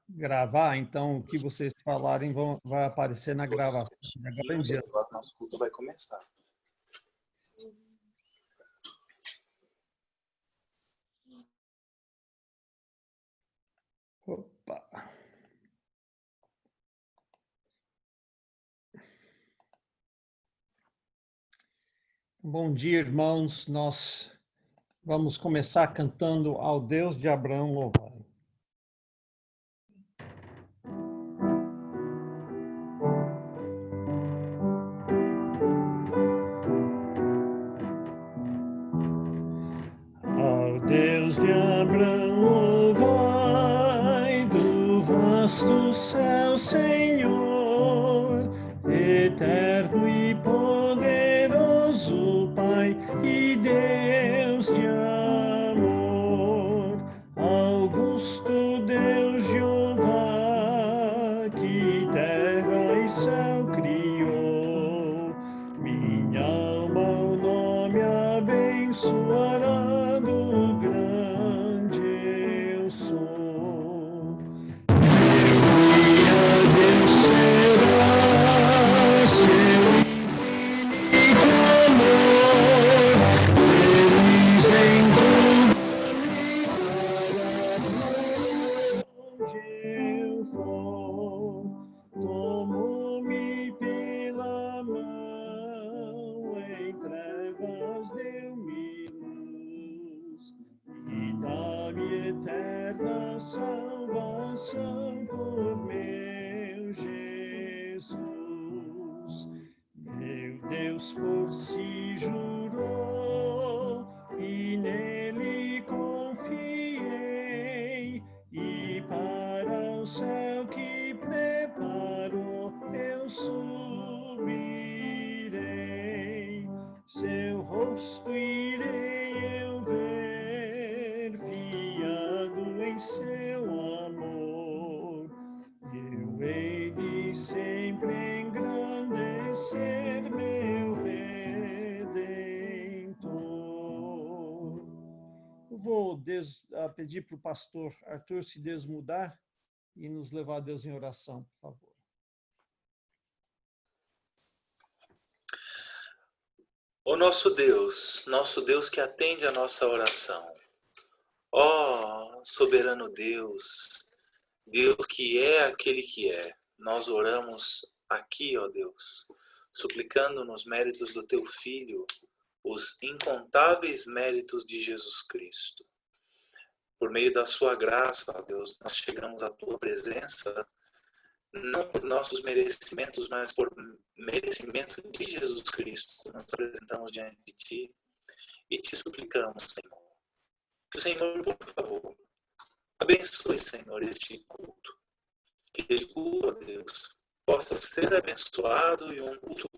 gravar, então o que vocês falarem vai aparecer na gravação. Agora em diante. Agora nosso culto vai começar. Opa. Bom dia, irmãos. Nós vamos começar cantando ao Deus de Abraão louvai. Ao Deus de Abraão louvai, do vasto céu, Senhor, eterno e poderoso Pai e Deus de amor, augusto Deus Jeová, que terra e céu criou, minha alma o nome abençoará. Salvação por meu Jesus, meu Deus por si jurou e nele confiei, e para o céu que preparou eu subirei, seu rosto irei eu ver, fiado em seu amor, eu hei de sempre engrandecer meu Redentor. Eu vou pedir para o pastor Arthur se desmudar e nos levar a Deus em oração, por favor. Ó nosso Deus que atende a nossa oração. Ó soberano Deus, Deus que é aquele que é, nós oramos aqui, ó Deus, suplicando nos méritos do Teu Filho, os incontáveis méritos de Jesus Cristo. Por meio da Sua graça, ó Deus, nós chegamos à Tua presença, não por nossos merecimentos, mas por merecimento de Jesus Cristo. Nós apresentamos diante de Ti e Te suplicamos, Senhor, que o Senhor, por favor, abençoe, Senhor, este culto. Que este culto, ó Deus, possa ser abençoado e um culto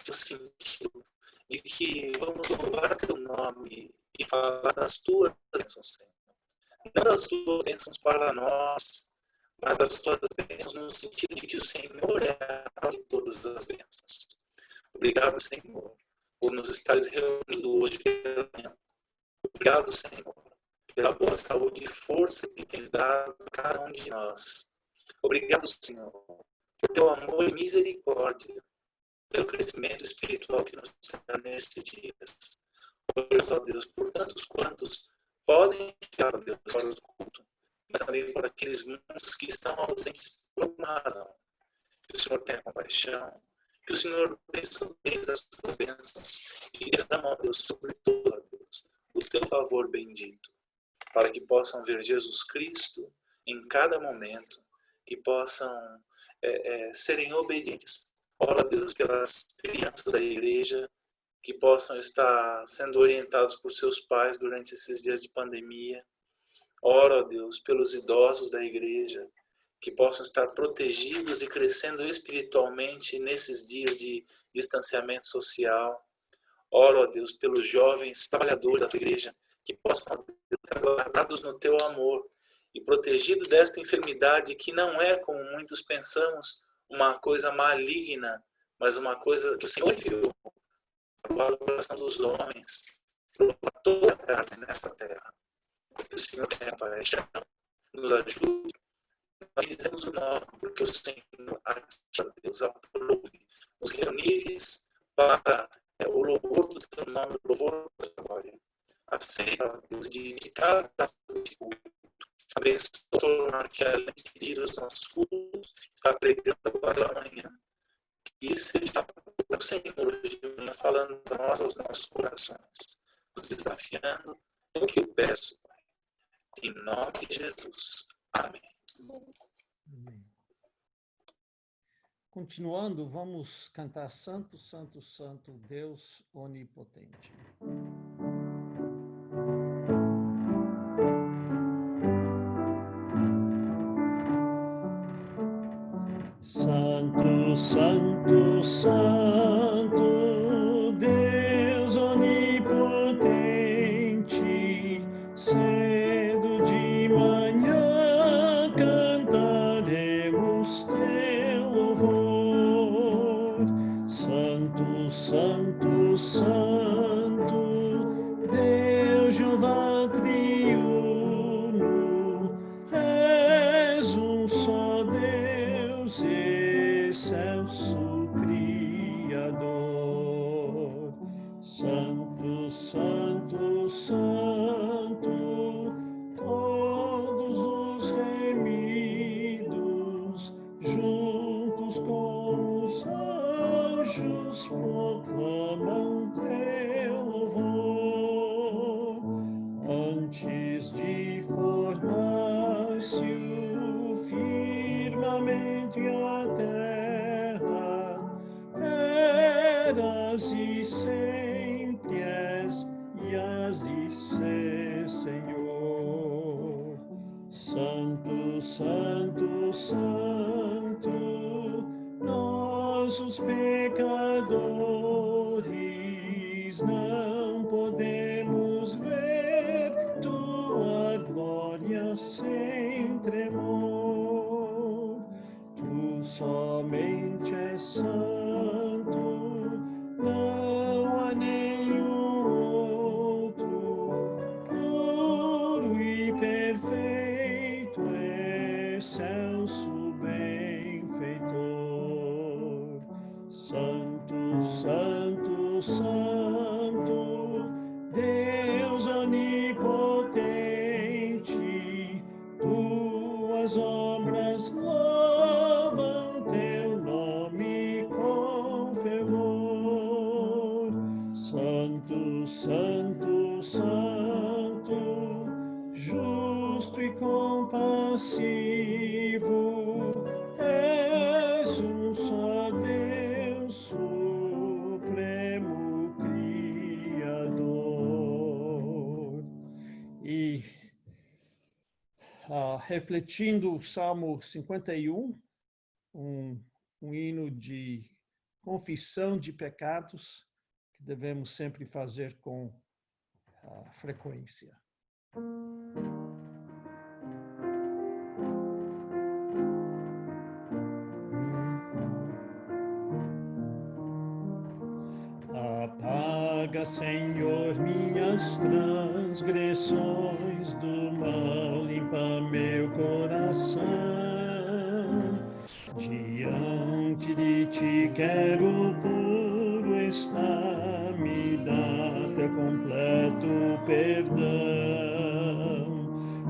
no sentido de que vamos louvar Teu nome e falar das Tuas bênçãos, Senhor. Não das Tuas bênçãos para nós, mas das Tuas bênçãos no sentido de que o Senhor é a de todas as bênçãos. Obrigado, Senhor, por nos estares reunindo hoje pela manhã. Obrigado, Senhor, pela boa saúde e força que tens dado a cada um de nós. Obrigado, Senhor, por Teu amor e misericórdia, pelo crescimento espiritual que nos dá nesses dias. Oramos, ó Deus, por tantos quantos podem chegar, ó Deus, fora do culto, mas também por aqueles muitos que estão ausentes por alguma razão. Que o Senhor tenha compaixão, que o Senhor dê sobre as Suas bênçãos e derrama, ó Deus, sobre todo, ó Deus, o Teu favor bendito, para que possam ver Jesus Cristo em cada momento, que possam serem obedientes. Ora, Deus, pelas crianças da igreja, que possam estar sendo orientados por seus pais durante esses dias de pandemia. Ora, Deus, pelos idosos da igreja, que possam estar protegidos e crescendo espiritualmente nesses dias de distanciamento social. Ora, Deus, pelos jovens trabalhadores da tua igreja, que possam estar guardados no teu amor e protegidos desta enfermidade que não é, como muitos pensamos, uma coisa maligna, mas uma coisa que o Senhor enviou para o coração dos homens, para toda a carne nesta terra. Que o Senhor tenha paixão, nos ajude Fizemos o nome, porque o Senhor, a Deus, aprove nos reunires para o louvor do teu nome, o louvor da tua glória. Aceita, Deus, de cada culto. Abençoa que além de pedir os nossos cultos, está pregando agora amanhã. Que seja o Senhor hoje de manhã falando a nós, aos nossos corações, nos desafiando. É o que eu peço, Pai. Em nome de Jesus. Amém. Amém. Continuando, vamos cantar Santo, Santo, Santo, Deus Onipotente. Santo, Santo, Santo, Deus Onipotente, cedo de manhã cantaremos teu louvor. Santo, Santo, Santo, Deus Jeová triuno, és um só Deus, excelso Criador. Santo, Santo, Santo, todos os remidos, juntos com os anjos, proclamam teu louvor. Antes de formar-se o firmamento e a terra, eras e sempre és e has de ser, Senhor. Santo, Santo, Santo, nós os pecadores não podemos ver tua glória sem tremor. Tu somente és santo, não há nenhum outro, puro e perfeito, excelso benfeitor. Santo, Santo, Santo, Deus onipotente, tuas obras louvam teu nome com fervor. Santo, Santo, Santo, justo e compassivo, és um só Deus, supremo Criador. E refletindo o Salmo 51, um hino de confissão de pecados que devemos sempre fazer com frequência. Apaga, Senhor, minhas transgressões, do mal limpa meu coração. Diante de ti quero puro estar, me dá teu completo perdão.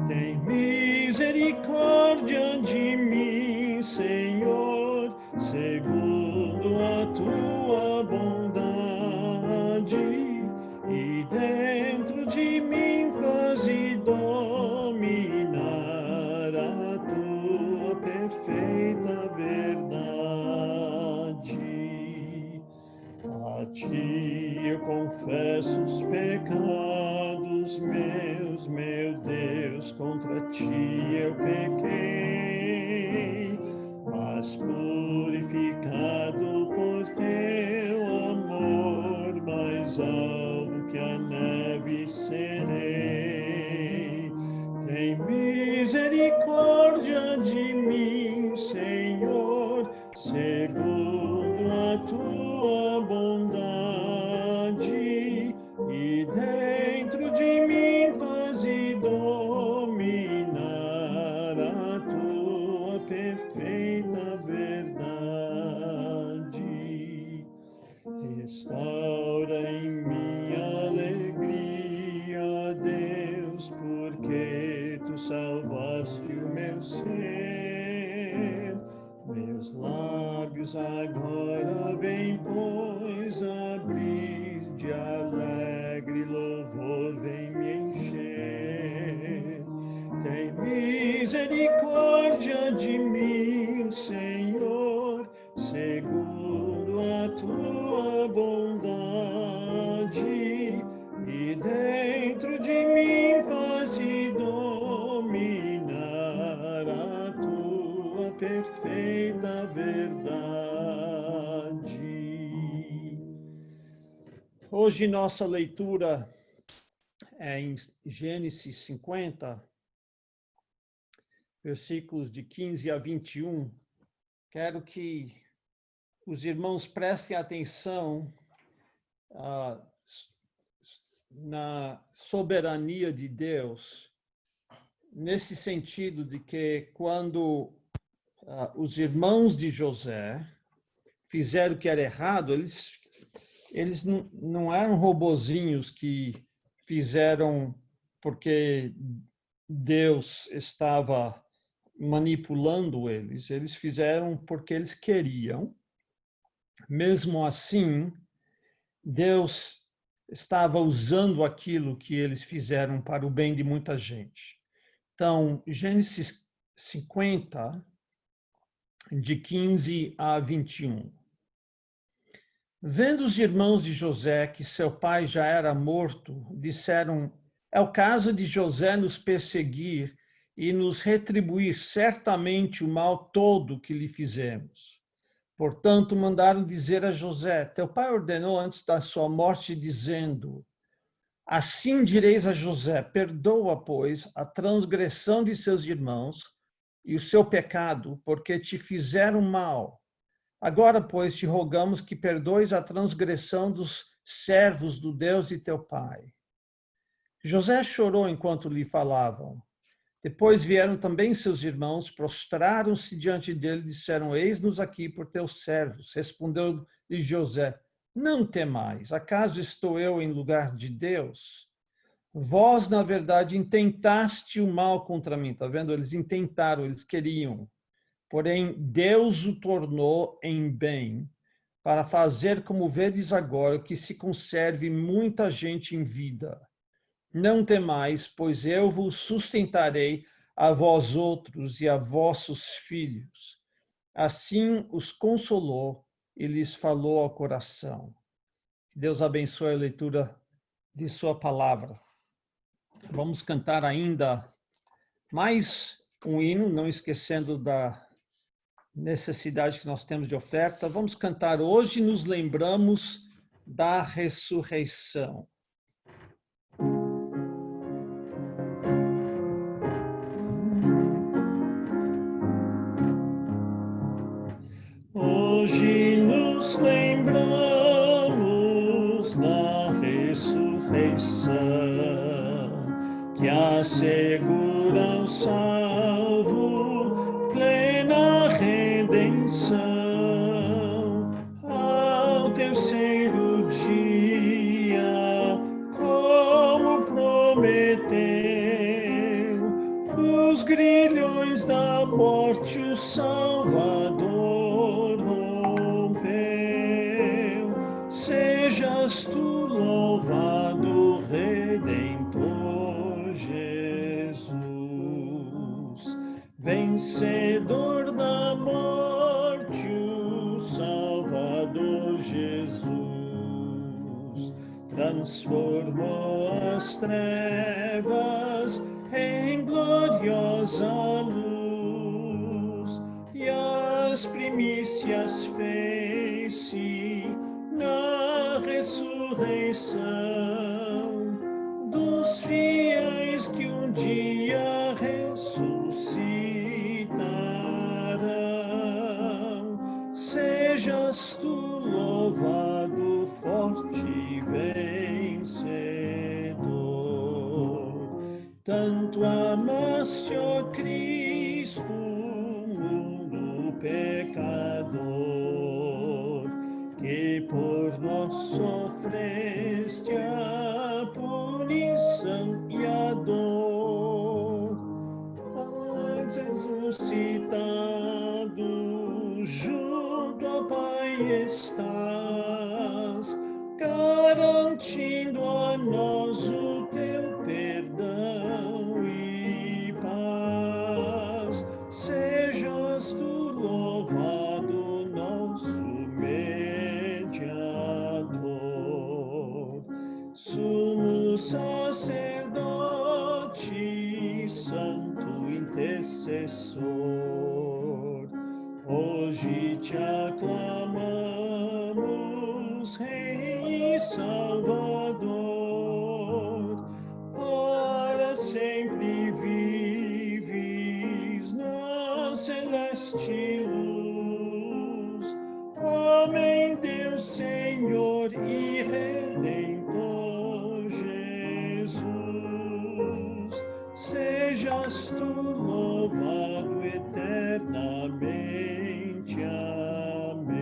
Tem misericórdia de mim, Senhor, segundo a tua bondade, e dentro de mim faze dominar a tua perfeita verdade. A ti eu confesso os pecados meus, meu Deus, contra ti eu pequei, mas purificado por teu amor, mais alto que a neve serei. Tem misericórdia de mim, Senhor, segundo a tua bondade, e dentro de mim faze dominar a tua perfeita verdade. Restaura em mim a alegria, Deus, porque tu salvaste o meu ser. Meus lábios agora vem, pois, abrir de alegre louvor, vem me encher. Tem misericórdia de mim, Senhor, segundo a tua bondade, e dentro de mim faze dominar a tua perfeita verdade. Hoje nossa leitura é em Gênesis 50, versículos de 15 a 21. Quero que os irmãos prestem atenção na soberania de Deus, nesse sentido de que quando os irmãos de José fizeram o que era errado, eles não eram robozinhos que fizeram porque Deus estava manipulando eles. Eles fizeram porque eles queriam. Mesmo assim, Deus estava usando aquilo que eles fizeram para o bem de muita gente. Então, Gênesis 50, de 15 a 21. Vendo os irmãos de José que seu pai já era morto, disseram: é o caso de José nos perseguir e nos retribuir certamente o mal todo que lhe fizemos. Portanto, mandaram dizer a José: teu pai ordenou antes da sua morte, dizendo: assim direis a José, perdoa, pois, a transgressão de seus irmãos e o seu pecado, porque te fizeram mal. Agora, pois, te rogamos que perdoes a transgressão dos servos do Deus de teu pai. José chorou enquanto lhe falavam. Depois vieram também seus irmãos, prostraram-se diante dele e disseram: eis-nos aqui por teus servos. Respondeu-lhe José: não temais, acaso estou eu em lugar de Deus? Vós, na verdade, intentaste o mal contra mim. Está vendo? Eles intentaram, eles queriam. Porém, Deus o tornou em bem, para fazer como vedes agora, que se conserve muita gente em vida. Não temais, pois eu vos sustentarei a vós outros e a vossos filhos. Assim os consolou e lhes falou ao coração. Deus abençoe a leitura de sua palavra. Vamos cantar ainda mais um hino, não esquecendo da necessidade que nós temos de oferta. Vamos cantar Hoje nos lembramos da ressurreição. Hoje nos lembramos da ressurreição que assegura ao salvo plena redenção. Ao terceiro dia, como prometeu, os grilhões da morte o Salvador rompeu. Sejas tu louvado, Redentor Jesus, vencedor da morte, o Salvador Jesus, transformou as trevas em gloriosa luz e as primícias fez-se na ressurreição dos fiéis que um dia ressuscitarão. Sejas tu louvado, forte e vencedor. Tanto amaste, ó Cristo, o mundo sofreste a punição e a dor, mas ressuscitado junto ao Pai estás, garantindo a nós o teu perdão e paz. Sejas tu louvado, nosso mediador, sumo sacerdote, santo intercessor. Hoje te aclamamos, Rei e Salvador, para sempre vives na celeste luz. Amém, Deus, Senhor e Redentor Jesus, sejas tu louvado eternamente. Amém.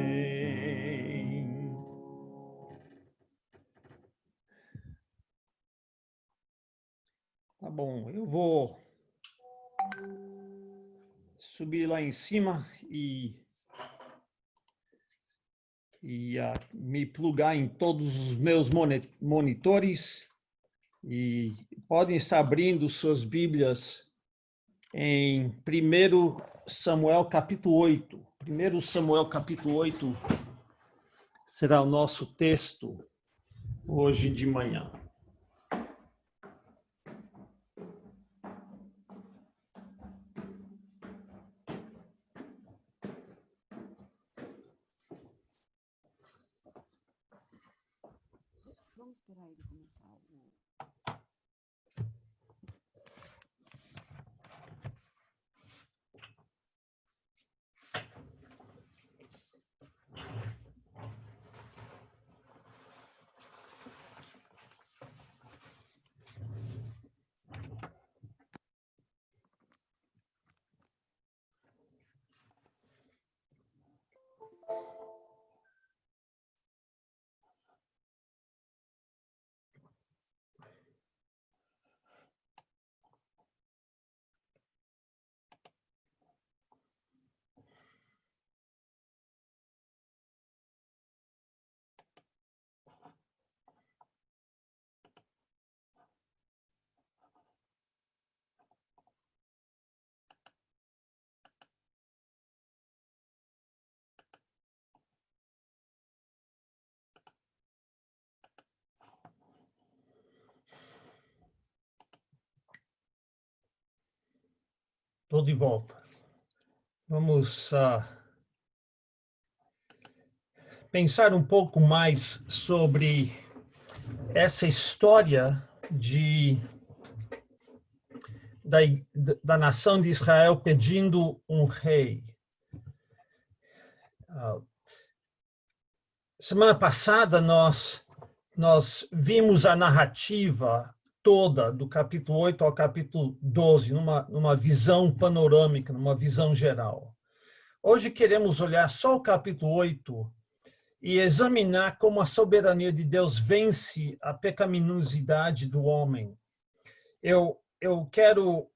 Tá bom, eu vou subir lá em cima e me plugar em todos os meus monitores, e podem estar abrindo suas Bíblias em 1 Samuel capítulo 8. 1 Samuel capítulo 8 será o nosso texto hoje de manhã. Vamos esperar ele começar o... Estou de volta. Vamos pensar um pouco mais sobre essa história da nação de Israel pedindo um rei. Semana passada nós vimos a narrativa toda do capítulo 8 ao capítulo 12, numa visão panorâmica, numa visão geral. Hoje queremos olhar só o capítulo 8 e examinar como a soberania de Deus vence a pecaminosidade do homem. Eu quero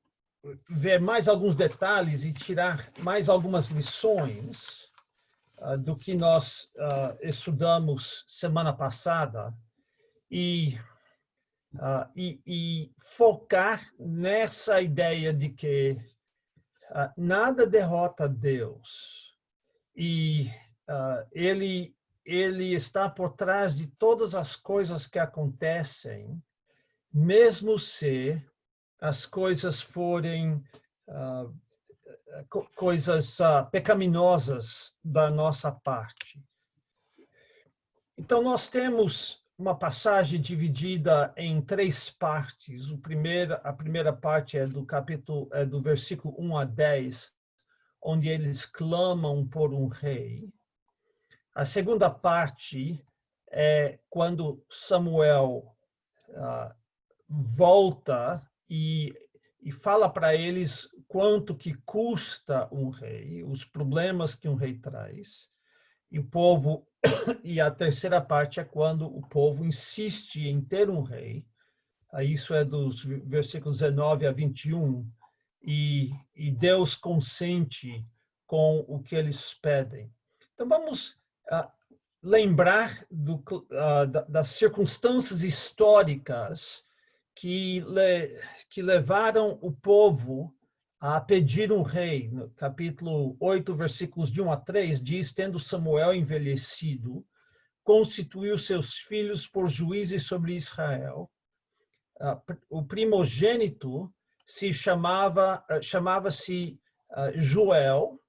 ver mais alguns detalhes e tirar mais algumas lições do que nós estudamos semana passada e focar nessa ideia de que nada derrota Deus e ele está por trás de todas as coisas que acontecem, mesmo se as coisas forem coisas pecaminosas da nossa parte. Então, nós temos uma passagem dividida em 3 partes. A primeira parte é do versículo 1 a 10, onde eles clamam por um rei. A segunda parte é quando Samuel volta e fala para eles quanto que custa um rei, os problemas que um rei traz. e o povo, e a terceira parte é quando o povo insiste em ter um rei. Isso é dos versículos 19 a 21, e Deus consente com o que eles pedem. Então vamos lembrar das circunstâncias históricas que levaram o povo a pedir um rei. No capítulo 8, versículos de 1 a 3, diz: tendo Samuel envelhecido, constituiu seus filhos por juízes sobre Israel. O primogênito chamava-se Joel,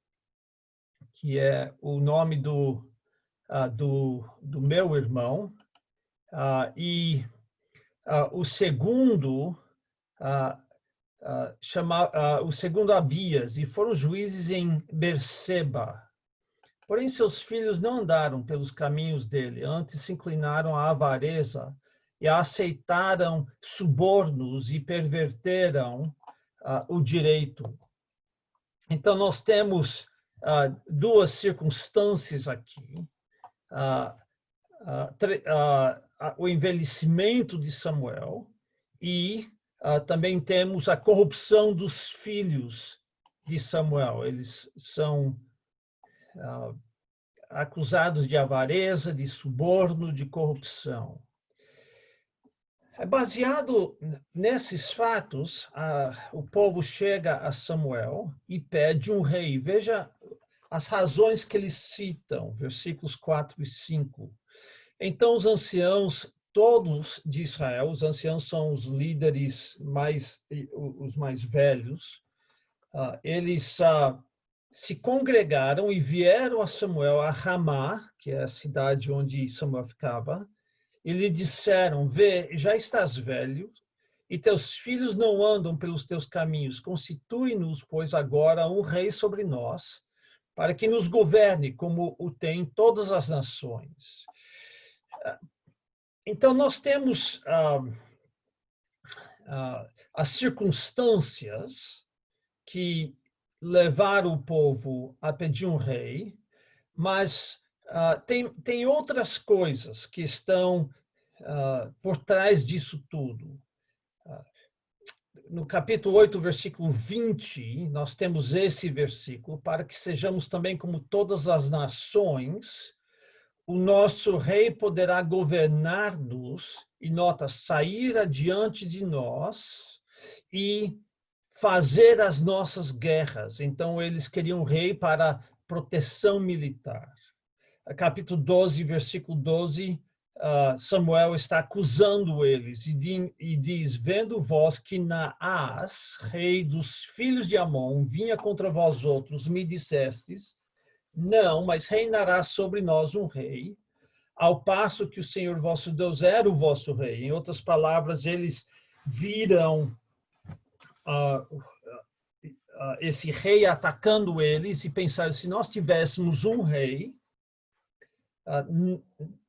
que é o nome do meu irmão, e o segundo o segundo Abias, e foram juízes em Berseba. Porém, seus filhos não andaram pelos caminhos dele, antes se inclinaram à avareza e aceitaram subornos e perverteram o direito. Então, nós temos duas circunstâncias aqui. O envelhecimento de Samuel e também temos a corrupção dos filhos de Samuel. Eles são acusados de avareza, de suborno, de corrupção. Baseado nesses fatos, o povo chega a Samuel e pede um rei. Veja as razões que eles citam, versículos 4 e 5. Então os anciãos todos de Israel, os anciãos são os líderes os mais velhos, eles se congregaram e vieram a Samuel a Ramá, que é a cidade onde Samuel ficava, e lhe disseram: vê, já estás velho, e teus filhos não andam pelos teus caminhos. Constitui-nos, pois, agora um rei sobre nós, para que nos governe como o tem todas as nações. Então, nós temos as circunstâncias que levaram o povo a pedir um rei, mas tem outras coisas que estão por trás disso tudo. No capítulo 8, versículo 20, nós temos esse versículo: para que sejamos também como todas as nações, o nosso rei poderá governar-nos, e nota, sair adiante de nós e fazer as nossas guerras. Então, eles queriam um rei para proteção militar. Capítulo 12, versículo 12, Samuel está acusando eles e diz: vendo vós que Naás, rei dos filhos de Amon, vinha contra vós outros, me dissestes: não, mas reinará sobre nós um rei, ao passo que o Senhor vosso Deus era o vosso rei. Em outras palavras, eles viram esse rei atacando eles e pensaram: se nós tivéssemos um rei,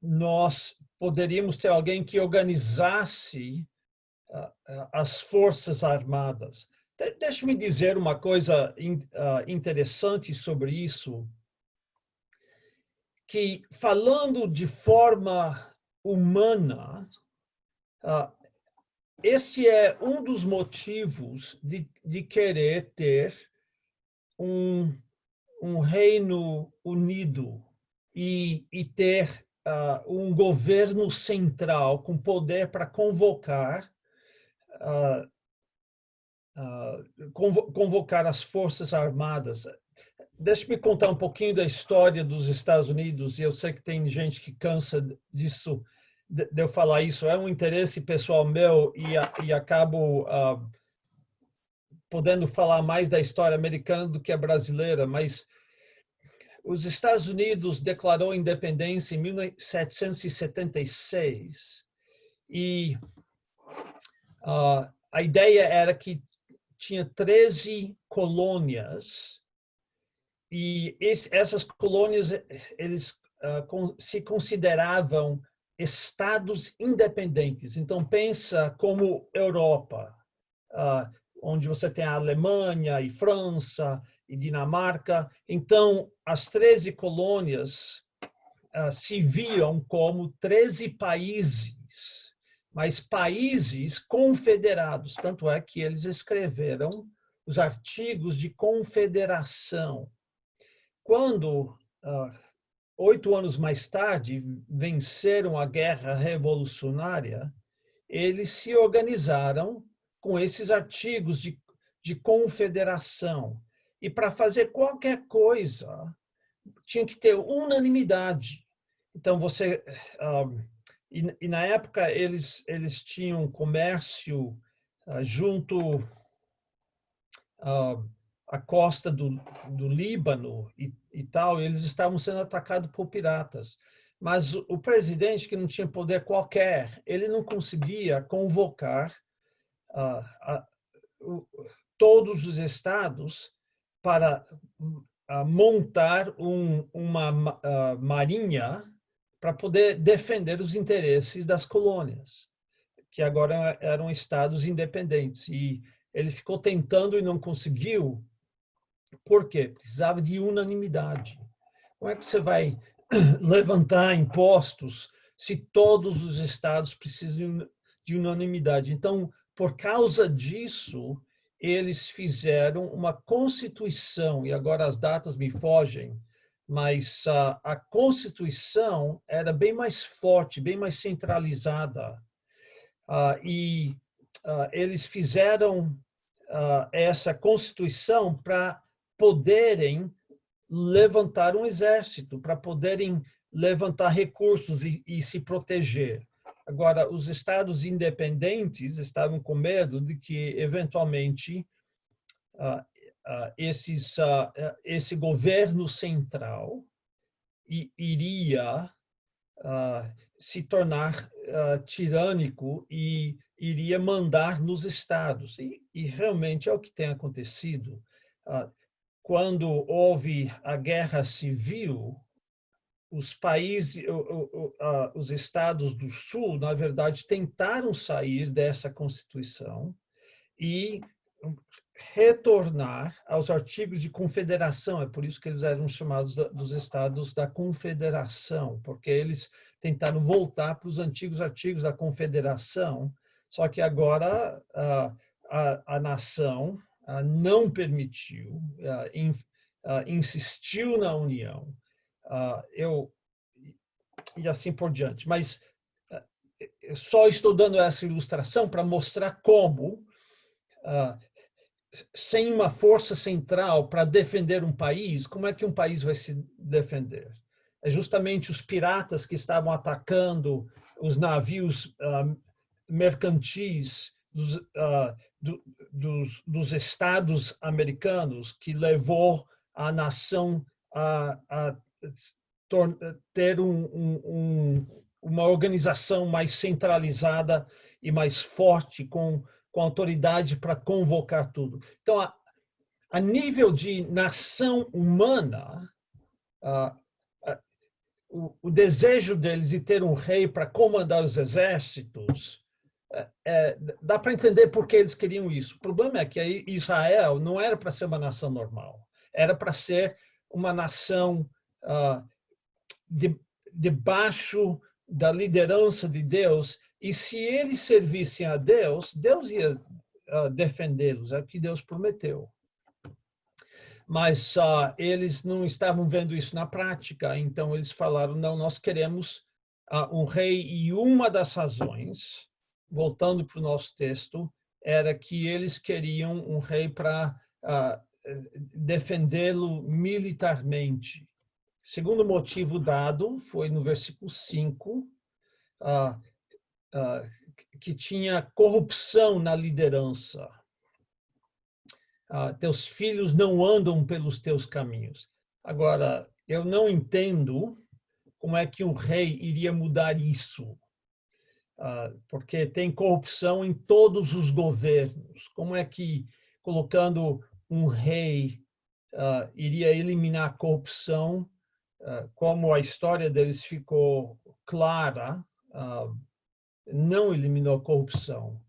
nós poderíamos ter alguém que organizasse as forças armadas. Deixe-me dizer uma coisa interessante sobre isso, que, falando de forma humana, este é um dos motivos de querer ter um reino unido e ter um governo central com poder para convocar as forças armadas. Deixe-me contar um pouquinho da história dos Estados Unidos, e eu sei que tem gente que cansa disso, de eu falar isso. É um interesse pessoal meu e acabo podendo falar mais da história americana do que a brasileira, mas os Estados Unidos declarou independência em 1776 e a ideia era que tinha 13 colônias e essas colônias eles se consideravam estados independentes. Então pensa como Europa, onde você tem a Alemanha e França e Dinamarca. Então as 13 colônias se viam como 13 países, mas países confederados. Tanto é que eles escreveram os artigos de confederação. Quando, 8 anos mais tarde, venceram a Guerra Revolucionária, eles se organizaram com esses artigos de confederação. E para fazer qualquer coisa, tinha que ter unanimidade. Então, e na época, eles tinham comércio junto à costa do Líbano e tal, e eles estavam sendo atacados por piratas. Mas o presidente, que não tinha poder qualquer, ele não conseguia convocar todos os estados para montar uma marinha para poder defender os interesses das colônias, que agora eram estados independentes. E ele ficou tentando e não conseguiu. Por quê? Precisava de unanimidade. Como é que você vai levantar impostos se todos os estados precisam de unanimidade? Então, por causa disso, eles fizeram uma constituição, e agora as datas me fogem, mas a constituição era bem mais forte, bem mais centralizada. Eles fizeram essa constituição para poderem levantar um exército, para poderem levantar recursos e se proteger. Agora, os estados independentes estavam com medo de que, eventualmente, esse governo central iria se tornar tirânico e iria mandar nos estados. E realmente é o que tem acontecido. Quando houve a guerra civil, os países, os estados do Sul, na verdade, tentaram sair dessa Constituição e retornar aos artigos de confederação. É por isso que eles eram chamados dos estados da confederação, porque eles tentaram voltar para os antigos artigos da confederação, só que agora a nação não permitiu, insistiu na união, e assim por diante. Mas só estou dando essa ilustração para mostrar como, sem uma força central para defender um país, como é que um país vai se defender? É justamente os piratas que estavam atacando os navios mercantis dos estados americanos que levou a nação a ter uma organização mais centralizada e mais forte, com autoridade para convocar tudo. Então, a nível de nação humana, o desejo deles de ter um rei para comandar os exércitos, dá para entender por que eles queriam isso. O problema é que Israel não era para ser uma nação normal, era para ser uma nação debaixo da liderança de Deus, e se eles servissem a Deus, Deus ia defendê-los, é o que Deus prometeu. Mas eles não estavam vendo isso na prática, então eles falaram, não, nós queremos um rei, e uma das razões, voltando para o nosso texto, era que eles queriam um rei para defendê-lo militarmente. Segundo motivo dado foi no versículo 5, que tinha corrupção na liderança. Teus filhos não andam pelos teus caminhos. Agora, eu não entendo como é que um rei iria mudar isso, porque tem corrupção em todos os governos. Como é que, colocando um rei, iria eliminar a corrupção? Como a história deles ficou clara, não eliminou a corrupção.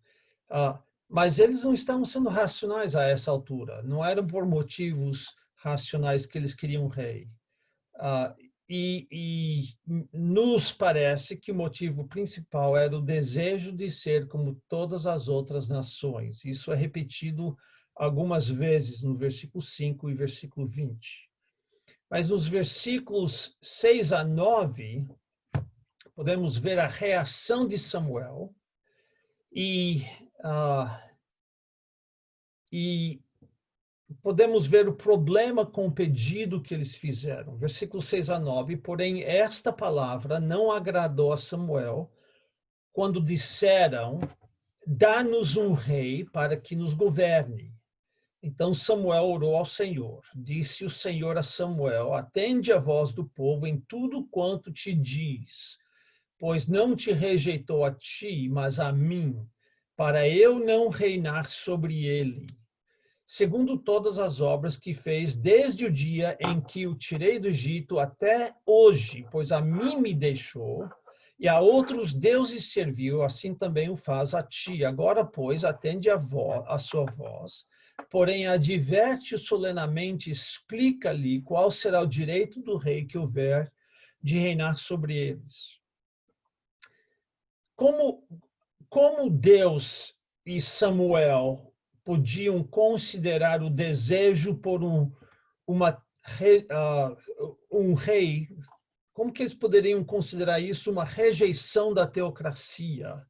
Mas eles não estavam sendo racionais a essa altura. Não eram por motivos racionais que eles queriam um rei. e nos parece que o motivo principal era o desejo de ser como todas as outras nações. Isso é repetido algumas vezes no versículo 5 e versículo 20. Mas nos versículos 6 a 9, podemos ver a reação de Samuel e podemos ver o problema com o pedido que eles fizeram. Versículos 6 a 9. Porém, esta palavra não agradou a Samuel quando disseram: dá-nos um rei para que nos governe. Então Samuel orou ao Senhor. Disse o Senhor a Samuel: atende a voz do povo em tudo quanto te diz, pois não te rejeitou a ti, mas a mim, para eu não reinar sobre ele, segundo todas as obras que fez desde o dia em que o tirei do Egito até hoje, pois a mim me deixou e a outros deuses serviu, assim também o faz a ti. Agora, pois, atende a sua voz, porém adverte-o solenemente, explica-lhe qual será o direito do rei que houver de reinar sobre eles. Como Deus e Samuel podiam considerar o desejo por um rei, como que eles poderiam considerar isso uma rejeição da teocracia?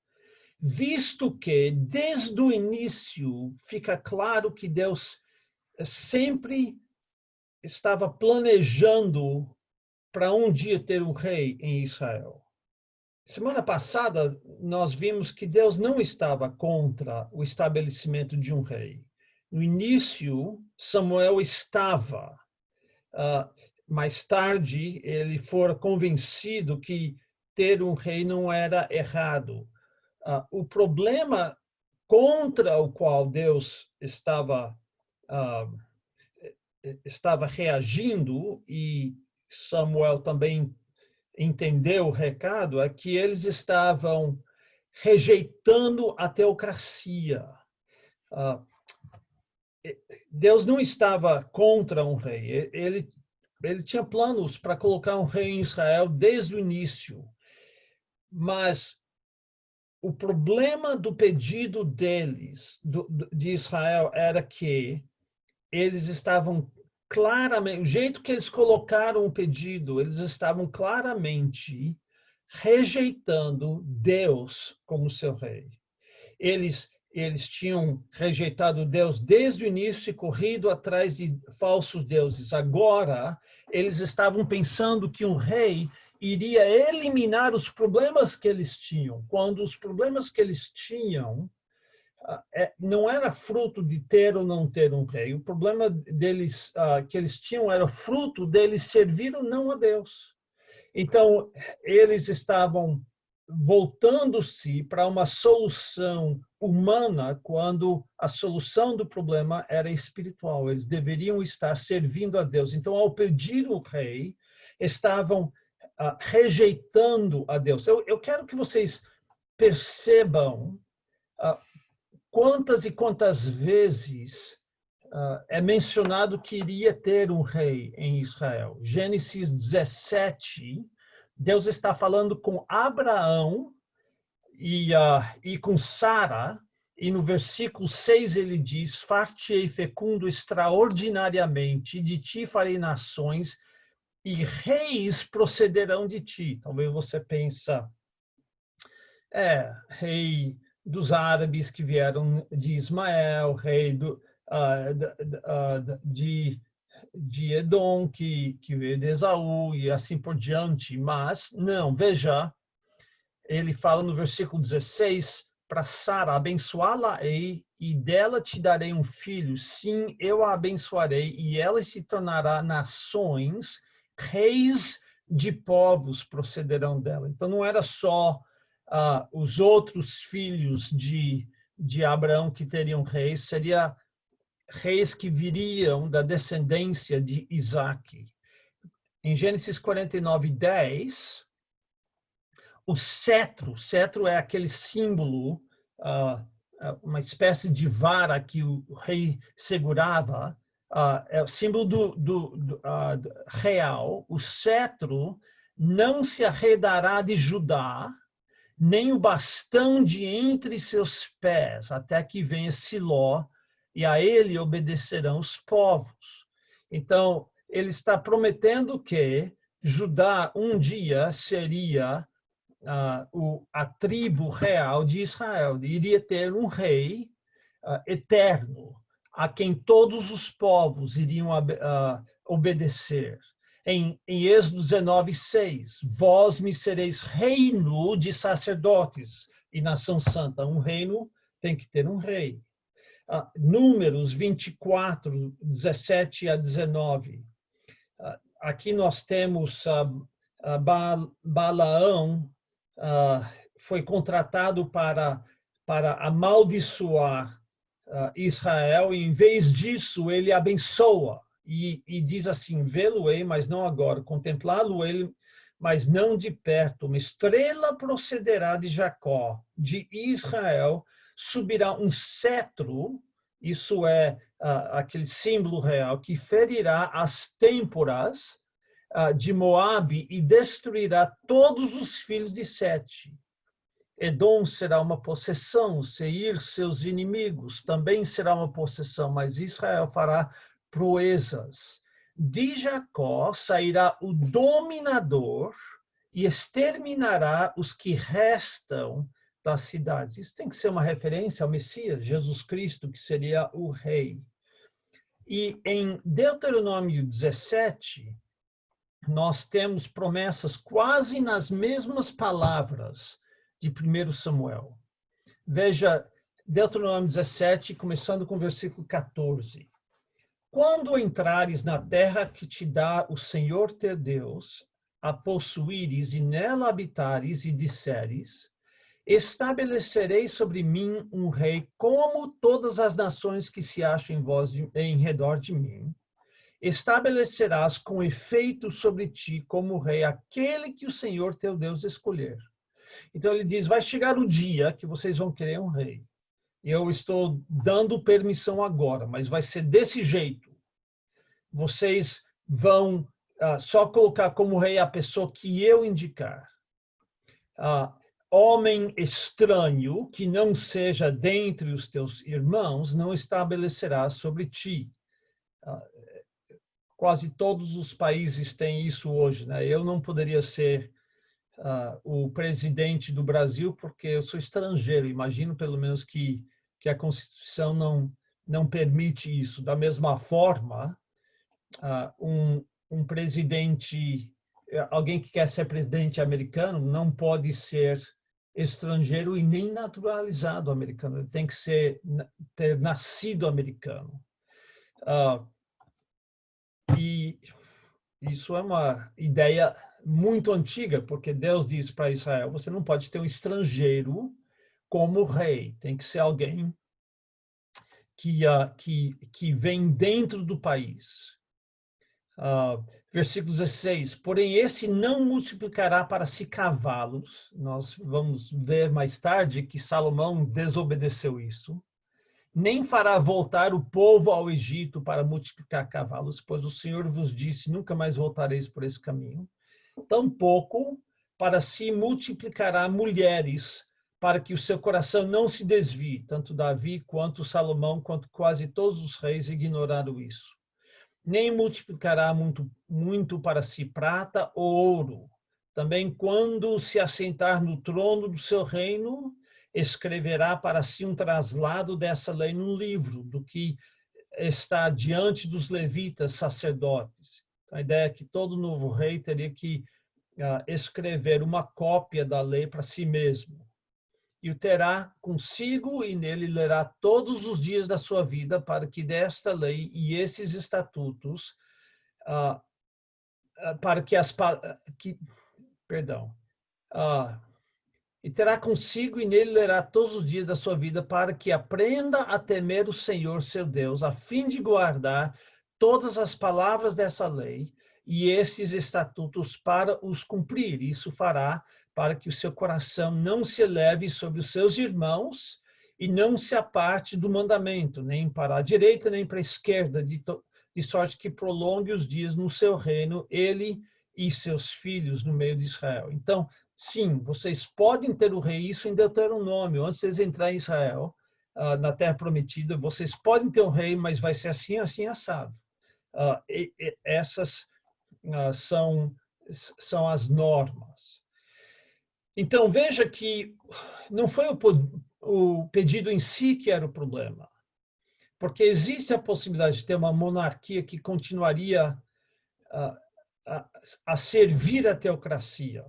Visto que, desde o início, fica claro que Deus sempre estava planejando para um dia ter um rei em Israel. Semana passada, nós vimos que Deus não estava contra o estabelecimento de um rei. No início, Samuel estava. Mais tarde, ele foi convencido que ter um rei não era errado. O problema contra o qual Deus estava reagindo, e Samuel também entendeu o recado, é que eles estavam rejeitando a teocracia. Deus não estava contra um rei. Ele tinha planos para colocar um rei em Israel desde o início. Mas o problema do pedido deles, de Israel, era que eles estavam claramente, o jeito que eles colocaram o pedido, eles estavam claramente rejeitando Deus como seu rei. Eles tinham rejeitado Deus desde o início e corrido atrás de falsos deuses. Agora, eles estavam pensando que um rei iria eliminar os problemas que eles tinham, quando os problemas que eles tinham não era fruto de ter ou não ter um rei. O problema deles que eles tinham era fruto deles servir ou não a Deus. Então, eles estavam voltando-se para uma solução humana quando a solução do problema era espiritual. Eles deveriam estar servindo a Deus. Então, ao pedir o rei, estavam rejeitando a Deus. Eu quero que vocês percebam quantas e quantas vezes é mencionado que iria ter um rei em Israel. Gênesis 17, Deus está falando com Abraão e com Sara, e no versículo 6 ele diz: far-te-ei fecundo extraordinariamente, de ti farei nações, e reis procederão de ti. Talvez você pensa, rei dos árabes que vieram de Ismael, rei de Edom, que veio de Esaú, e assim por diante. Mas, não, veja, ele fala no versículo 16, para Sara, abençoá-la-ei, e dela te darei um filho. Sim, eu a abençoarei, e ela se tornará nações, reis de povos procederão dela. Então, não era só os outros filhos de Abraão que teriam reis, seria reis que viriam da descendência de Isaque. Em Gênesis 49, 10, o cetro é aquele símbolo, uma espécie de vara que o rei segurava. é o símbolo do real. O cetro não se arredará de Judá, nem o bastão de entre seus pés, até que venha Siló, e a ele obedecerão os povos. Então, ele está prometendo que Judá um dia seria a tribo real de Israel, iria ter um rei eterno, a quem todos os povos iriam obedecer. Em Êxodo 19:6, vós me sereis reino de sacerdotes e nação santa. Um reino tem que ter um rei. Números 24, 17 a 19. Aqui nós temos Balaão, foi contratado para amaldiçoar Israel, e em vez disso ele abençoa e diz assim: vê-lo-ei, mas não agora, contemplá-lo-ei, mas não de perto. Uma estrela procederá de Jacó, de Israel subirá um cetro, isso é aquele símbolo real, que ferirá as têmporas de Moabe e destruirá todos os filhos de Sete. Edom será uma possessão, Seir seus inimigos, também será uma possessão, mas Israel fará proezas. De Jacó sairá o dominador e exterminará os que restam das cidades. Isso tem que ser uma referência ao Messias, Jesus Cristo, que seria o rei. E em Deuteronômio 17, nós temos promessas quase nas mesmas palavras de 1 Samuel. Veja, Deuteronômio 17, começando com o versículo 14. Quando entrares na terra que te dá o Senhor teu Deus, a possuíres e nela habitares e disseres, estabelecerei sobre mim um rei como todas as nações que se acham em redor de mim. Estabelecerás com efeito sobre ti como rei aquele que o Senhor teu Deus escolher. Então ele diz, vai chegar o dia que vocês vão querer um rei. Eu estou dando permissão agora, mas vai ser desse jeito. Vocês vão só colocar como rei a pessoa que eu indicar. Homem estranho, que não seja dentre os teus irmãos, não estabelecerá sobre ti. Quase todos os países têm isso hoje, né? Eu não poderia ser o presidente do Brasil porque eu sou estrangeiro. Imagino, pelo menos, que a Constituição não permite isso. Da mesma forma, um presidente, alguém que quer ser presidente americano, não pode ser estrangeiro e nem naturalizado americano. Ele tem que ter nascido americano. E isso é uma ideia muito antiga, porque Deus diz para Israel, você não pode ter um estrangeiro como rei, tem que ser alguém que vem dentro do país. Versículo 16, porém esse não multiplicará para si cavalos. Nós vamos ver mais tarde que Salomão desobedeceu isso. Nem fará voltar o povo ao Egito para multiplicar cavalos, pois o Senhor vos disse, nunca mais voltareis por esse caminho. Tampouco para si multiplicará mulheres, para que o seu coração não se desvie. Tanto Davi, quanto Salomão, quanto quase todos os reis ignoraram isso. Nem multiplicará muito para si prata ou ouro. Também quando se assentar no trono do seu reino, escreverá para si um traslado dessa lei num livro, do que está diante dos levitas sacerdotes. A ideia é que todo novo rei teria que escrever uma cópia da lei para si mesmo. E o terá consigo e nele lerá todos os dias da sua vida, para que desta lei e esses estatutos, e terá consigo e nele lerá todos os dias da sua vida, para que aprenda a temer o Senhor seu Deus, a fim de guardar todas as palavras dessa lei e esses estatutos para os cumprir. Isso fará para que o seu coração não se eleve sobre os seus irmãos e não se aparte do mandamento, nem para a direita nem para a esquerda, de sorte que prolongue os dias no seu reino, ele e seus filhos no meio de Israel. Então, sim, vocês podem ter o rei, isso em Deuteronômio, antes de eles entrarem em Israel, na Terra Prometida, vocês podem ter um rei, mas vai ser assim, assim, assado. Essas são as normas. Então, veja que não foi o pedido em si que era o problema, porque existe a possibilidade de ter uma monarquia que continuaria a servir a teocracia.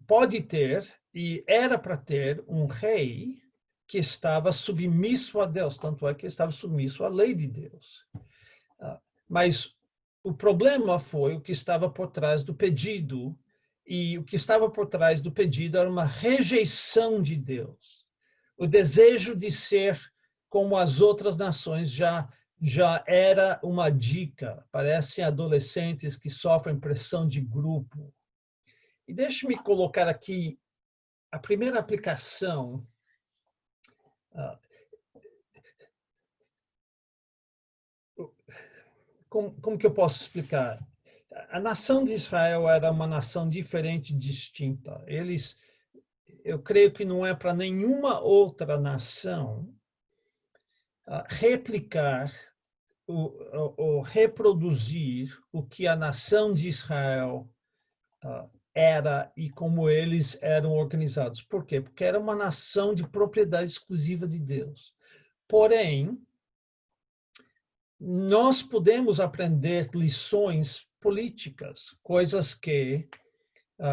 Pode ter, e era para ter, um rei que estava submisso a Deus, tanto é que estava submisso à lei de Deus. Mas o problema foi o que estava por trás do pedido, e o que estava por trás do pedido era uma rejeição de Deus. O desejo de ser como as outras nações já era uma dica. Parecem adolescentes que sofrem pressão de grupo. E deixe-me colocar aqui a primeira aplicação. Como que eu posso explicar? A nação de Israel era uma nação diferente, distinta. Eu creio que não é para nenhuma outra nação replicar ou reproduzir o que a nação de Israel era e como eles eram organizados. Por quê? Porque era uma nação de propriedade exclusiva de Deus. Porém, nós podemos aprender lições políticas, coisas que,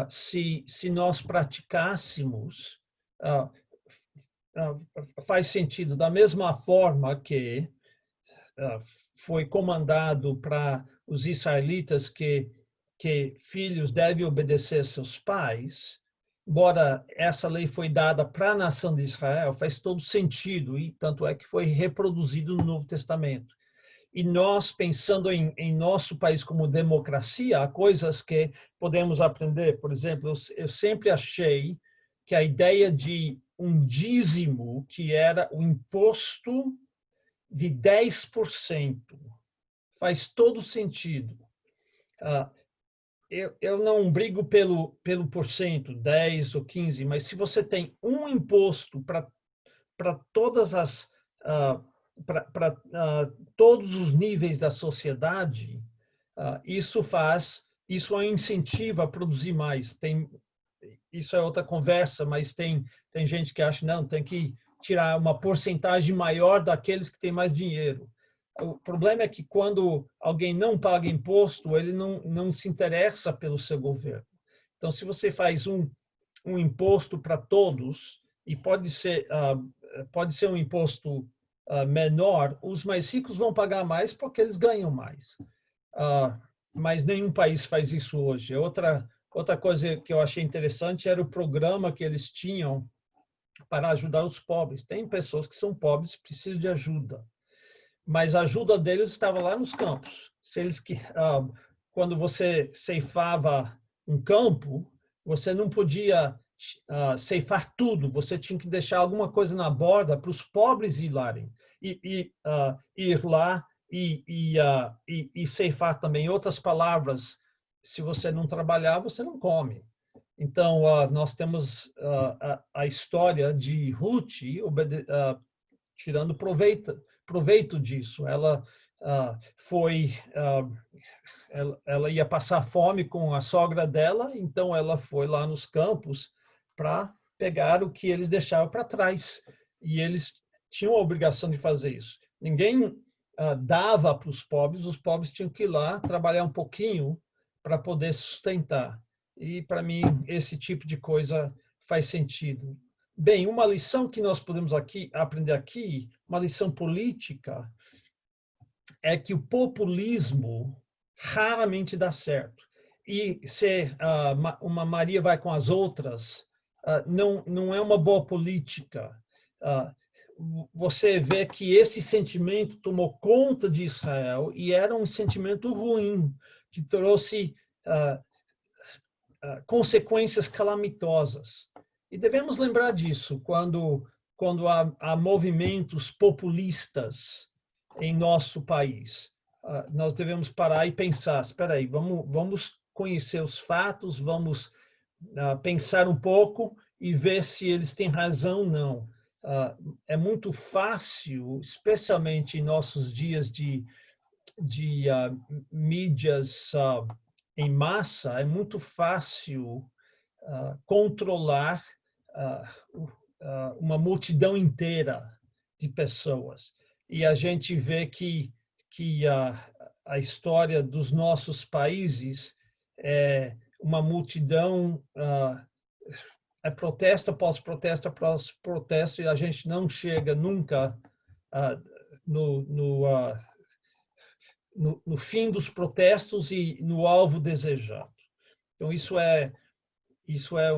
se nós praticássemos, faz sentido. Da mesma forma que foi comandado para os israelitas que filhos devem obedecer a seus pais, embora essa lei foi dada para a nação de Israel, faz todo sentido, e tanto é que foi reproduzido no Novo Testamento. E nós, pensando em nosso país como democracia, há coisas que podemos aprender. Por exemplo, eu sempre achei que a ideia de um dízimo, que era o imposto de 10%, faz todo sentido. Eu não brigo pelo porcento, 10 ou 15, mas se você tem um imposto para todas as para todos os níveis da sociedade, isso é um incentivo a produzir mais. Isso é outra conversa, mas tem gente que acha não, tem que tirar uma porcentagem maior daqueles que têm mais dinheiro. O problema é que quando alguém não paga imposto, ele não se interessa pelo seu governo. Então, se você faz um imposto para todos, e pode ser um imposto menor, os mais ricos vão pagar mais porque eles ganham mais. Mas nenhum país faz isso hoje. Outra coisa que eu achei interessante era o programa que eles tinham para ajudar os pobres. Tem pessoas que são pobres e precisam de ajuda, mas a ajuda deles estava lá nos campos. Quando você ceifava um campo, você não podia ceifar tudo, você tinha que deixar alguma coisa na borda para os pobres ir lá e ceifar também. Em outras palavras, se você não trabalhar, você não come. Então, nós temos a história de Ruth tirando proveito disso. Ela ela ia passar fome com a sogra dela, então ela foi lá nos campos para pegar o que eles deixavam para trás. E eles tinham a obrigação de fazer isso. Ninguém dava para os pobres tinham que ir lá trabalhar um pouquinho para poder sustentar. E, para mim, esse tipo de coisa faz sentido. Bem, uma lição que nós podemos aprender aqui, uma lição política, é que o populismo raramente dá certo. E se uma Maria vai com as outras, não é uma boa política. Você vê que esse sentimento tomou conta de Israel e era um sentimento ruim, que trouxe consequências calamitosas. E devemos lembrar disso quando quando há movimentos populistas em nosso país. Nós devemos parar e pensar, espera aí, vamos conhecer os fatos, vamos pensar um pouco e ver se eles têm razão ou não. É muito fácil, especialmente em nossos dias de mídias em massa, é muito fácil controlar uma multidão inteira de pessoas. E a gente vê que a história dos nossos países é uma multidão, é protesto após protesto após protesto, e a gente não chega nunca no fim dos protestos e no alvo desejado. Então, isso é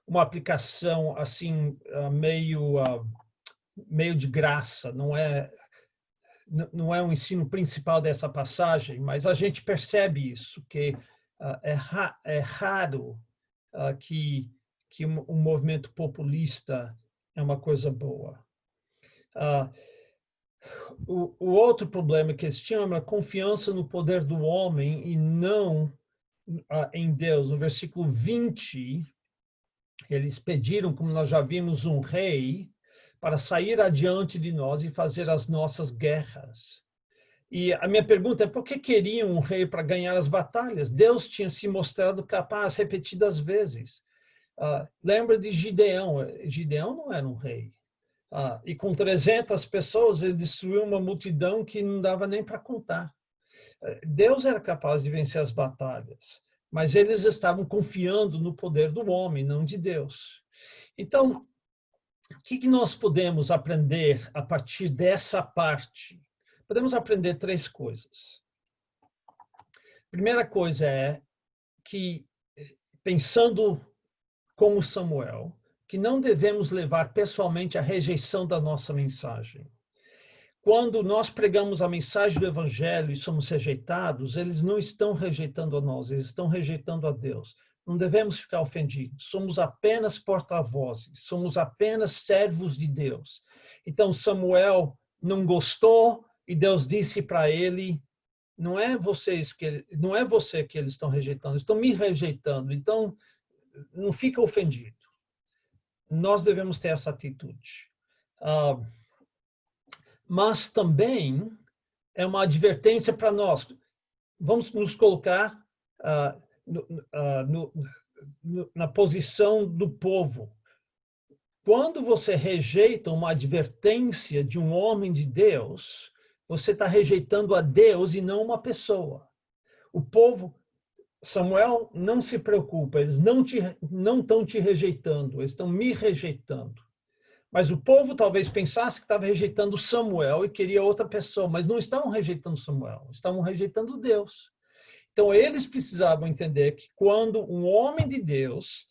uma aplicação assim meio de graça, não é um ensino principal dessa passagem, mas a gente percebe isso, que é raro que um movimento populista é uma coisa boa. O outro problema que eles tinham era a confiança no poder do homem e não em Deus. No versículo 20, eles pediram, como nós já vimos, um rei para sair adiante de nós e fazer as nossas guerras. E a minha pergunta é, por que queriam um rei para ganhar as batalhas? Deus tinha se mostrado capaz repetidas vezes. Lembra de Gideão? Gideão não era um rei. E com 300 pessoas, ele destruiu uma multidão que não dava nem para contar. Deus era capaz de vencer as batalhas, mas eles estavam confiando no poder do homem, não de Deus. Então, o que nós podemos aprender a partir dessa parte? Podemos aprender 3 coisas. Primeira coisa é que, pensando como Samuel, que não devemos levar pessoalmente a rejeição da nossa mensagem. Quando nós pregamos a mensagem do Evangelho e somos rejeitados, eles não estão rejeitando a nós, eles estão rejeitando a Deus. Não devemos ficar ofendidos. Somos apenas porta-vozes, somos apenas servos de Deus. Então, Samuel não gostou e Deus disse para ele, não é você que eles estão rejeitando, eles estão me rejeitando. Então, não fica ofendido. Nós devemos ter essa atitude. Mas também é uma advertência para nós. Vamos nos colocar na posição do povo. Quando você rejeita uma advertência de um homem de Deus, você está rejeitando a Deus e não uma pessoa. O povo, Samuel, não se preocupa, eles não estão te rejeitando, eles estão me rejeitando. Mas o povo talvez pensasse que estava rejeitando Samuel e queria outra pessoa, mas não estavam rejeitando Samuel, estavam rejeitando Deus. Então, eles precisavam entender que quando um homem de Deus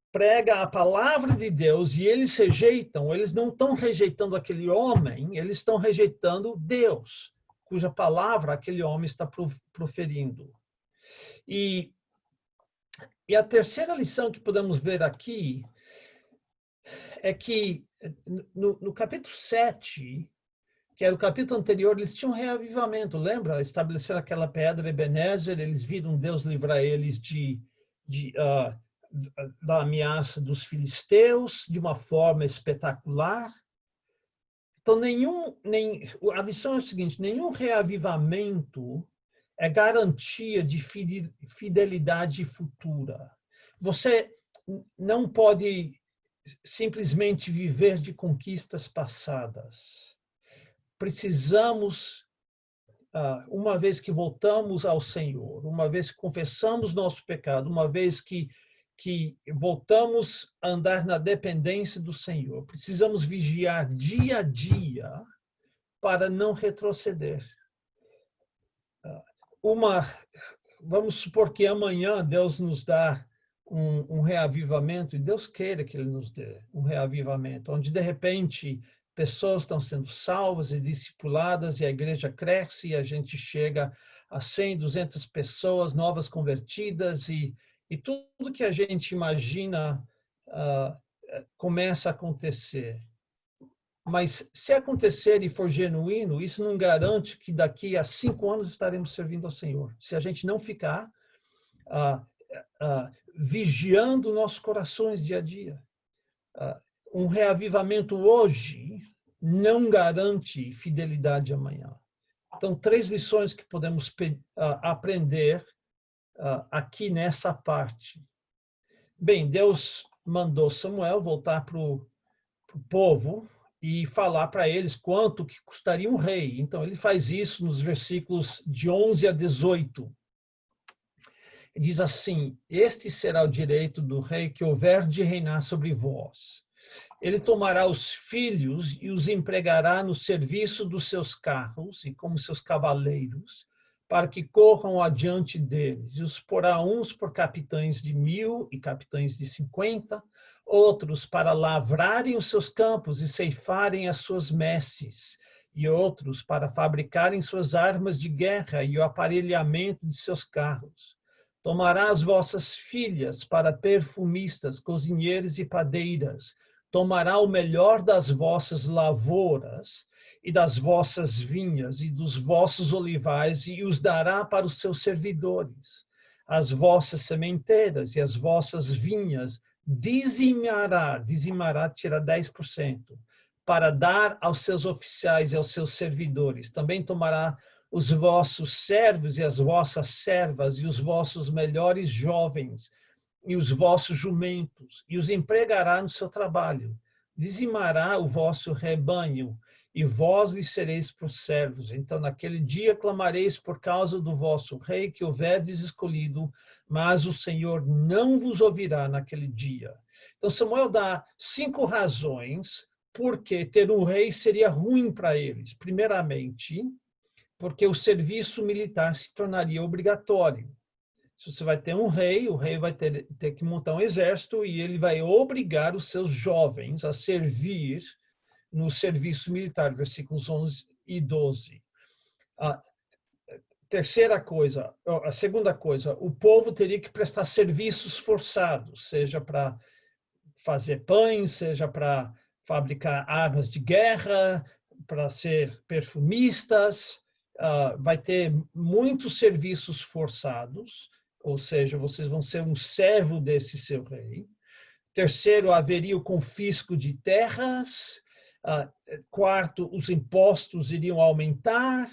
prega a palavra de Deus e eles rejeitam, eles não estão rejeitando aquele homem, eles estão rejeitando Deus, cuja palavra aquele homem está proferindo. E a terceira lição que podemos ver aqui é que no capítulo 7, que era o capítulo anterior, eles tinham um reavivamento, lembra? Estabeleceram aquela pedra Ebenezer, eles viram Deus livrar eles da ameaça dos filisteus de uma forma espetacular. Então, a lição é a seguinte, nenhum reavivamento é garantia de fidelidade futura. Você não pode simplesmente viver de conquistas passadas. Precisamos, uma vez que voltamos ao Senhor, uma vez que confessamos nosso pecado, uma vez que voltamos a andar na dependência do Senhor, precisamos vigiar dia a dia para não retroceder. Vamos supor que amanhã Deus nos dá um reavivamento, e Deus queira que Ele nos dê um reavivamento, onde de repente pessoas estão sendo salvas e discipuladas e a igreja cresce e a gente chega a 100, 200 pessoas novas convertidas e tudo que a gente imagina começa a acontecer. Mas se acontecer e for genuíno, isso não garante que daqui a 5 anos estaremos servindo ao Senhor. Se a gente não ficar vigiando nossos corações dia a dia. Um reavivamento hoje não garante fidelidade amanhã. Então, 3 lições que podemos aprender aqui nessa parte. Bem, Deus mandou Samuel voltar para o povo e falar para eles quanto que custaria um rei. Então, ele faz isso nos versículos de 11 a 18. Diz assim: este será o direito do rei que houver de reinar sobre vós. Ele tomará os filhos e os empregará no serviço dos seus carros e como seus cavaleiros, para que corram adiante deles. E os porá uns por capitães de 1000 e capitães de 50, outros para lavrarem os seus campos e ceifarem as suas messes, e outros para fabricarem suas armas de guerra e o aparelhamento de seus carros. Tomará as vossas filhas para perfumistas, cozinheiros e padeiras. Tomará o melhor das vossas lavouras e das vossas vinhas e dos vossos olivais e os dará para os seus servidores. As vossas sementeiras e as vossas vinhas dizimará, tira 10%, para dar aos seus oficiais e aos seus servidores. Também tomará os vossos servos e as vossas servas e os vossos melhores jovens e os vossos jumentos, e os empregará no seu trabalho. Dizimará o vosso rebanho, e vós lhe sereis por servos. Então, naquele dia clamareis por causa do vosso rei que houverdes escolhido, mas o Senhor não vos ouvirá naquele dia. Então, Samuel dá 5 razões por que ter um rei seria ruim para eles. Primeiramente, porque o serviço militar se tornaria obrigatório. Se você vai ter um rei, o rei vai ter que montar um exército e ele vai obrigar os seus jovens a servir no serviço militar, versículos 11 e 12. A segunda coisa, o povo teria que prestar serviços forçados, seja para fazer pães, seja para fabricar armas de guerra, para ser perfumistas, vai ter muitos serviços forçados, ou seja, vocês vão ser um servo desse seu rei. Terceiro, haveria o confisco de terras. Quarto, os impostos iriam aumentar.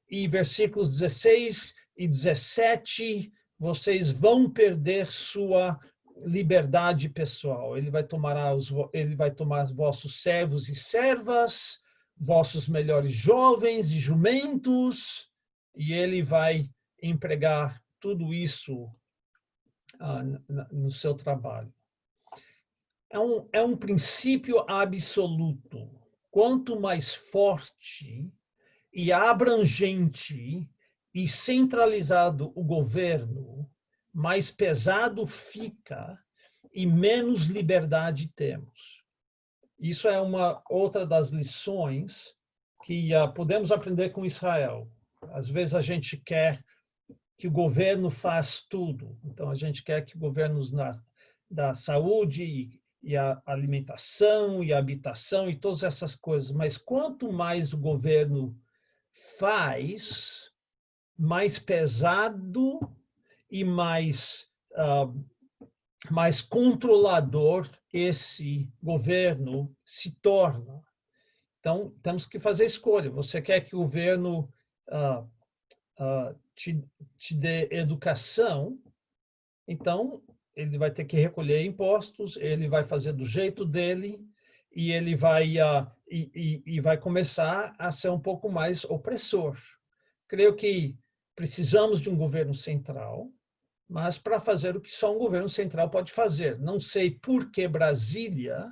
E versículos 16 e 17, vocês vão perder sua liberdade pessoal. Ele vai tomar os vossos servos e servas, vossos melhores jovens e jumentos, e ele vai empregar tudo isso no seu trabalho. É um princípio absoluto. Quanto mais forte e abrangente e centralizado o governo, mais pesado fica e menos liberdade temos. Isso é uma outra das lições que podemos aprender com Israel. Às vezes a gente quer que o governo faça tudo. Então, a gente quer que o governo da saúde e a alimentação e a habitação e todas essas coisas. Mas quanto mais o governo faz, mais pesado e mais controlador esse governo se torna. Então, temos que fazer escolha. Você quer que o governo te dê educação, então ele vai ter que recolher impostos, ele vai fazer do jeito dele e ele vai começar a ser um pouco mais opressor. Creio que precisamos de um governo central, mas para fazer o que só um governo central pode fazer. Não sei por que Brasília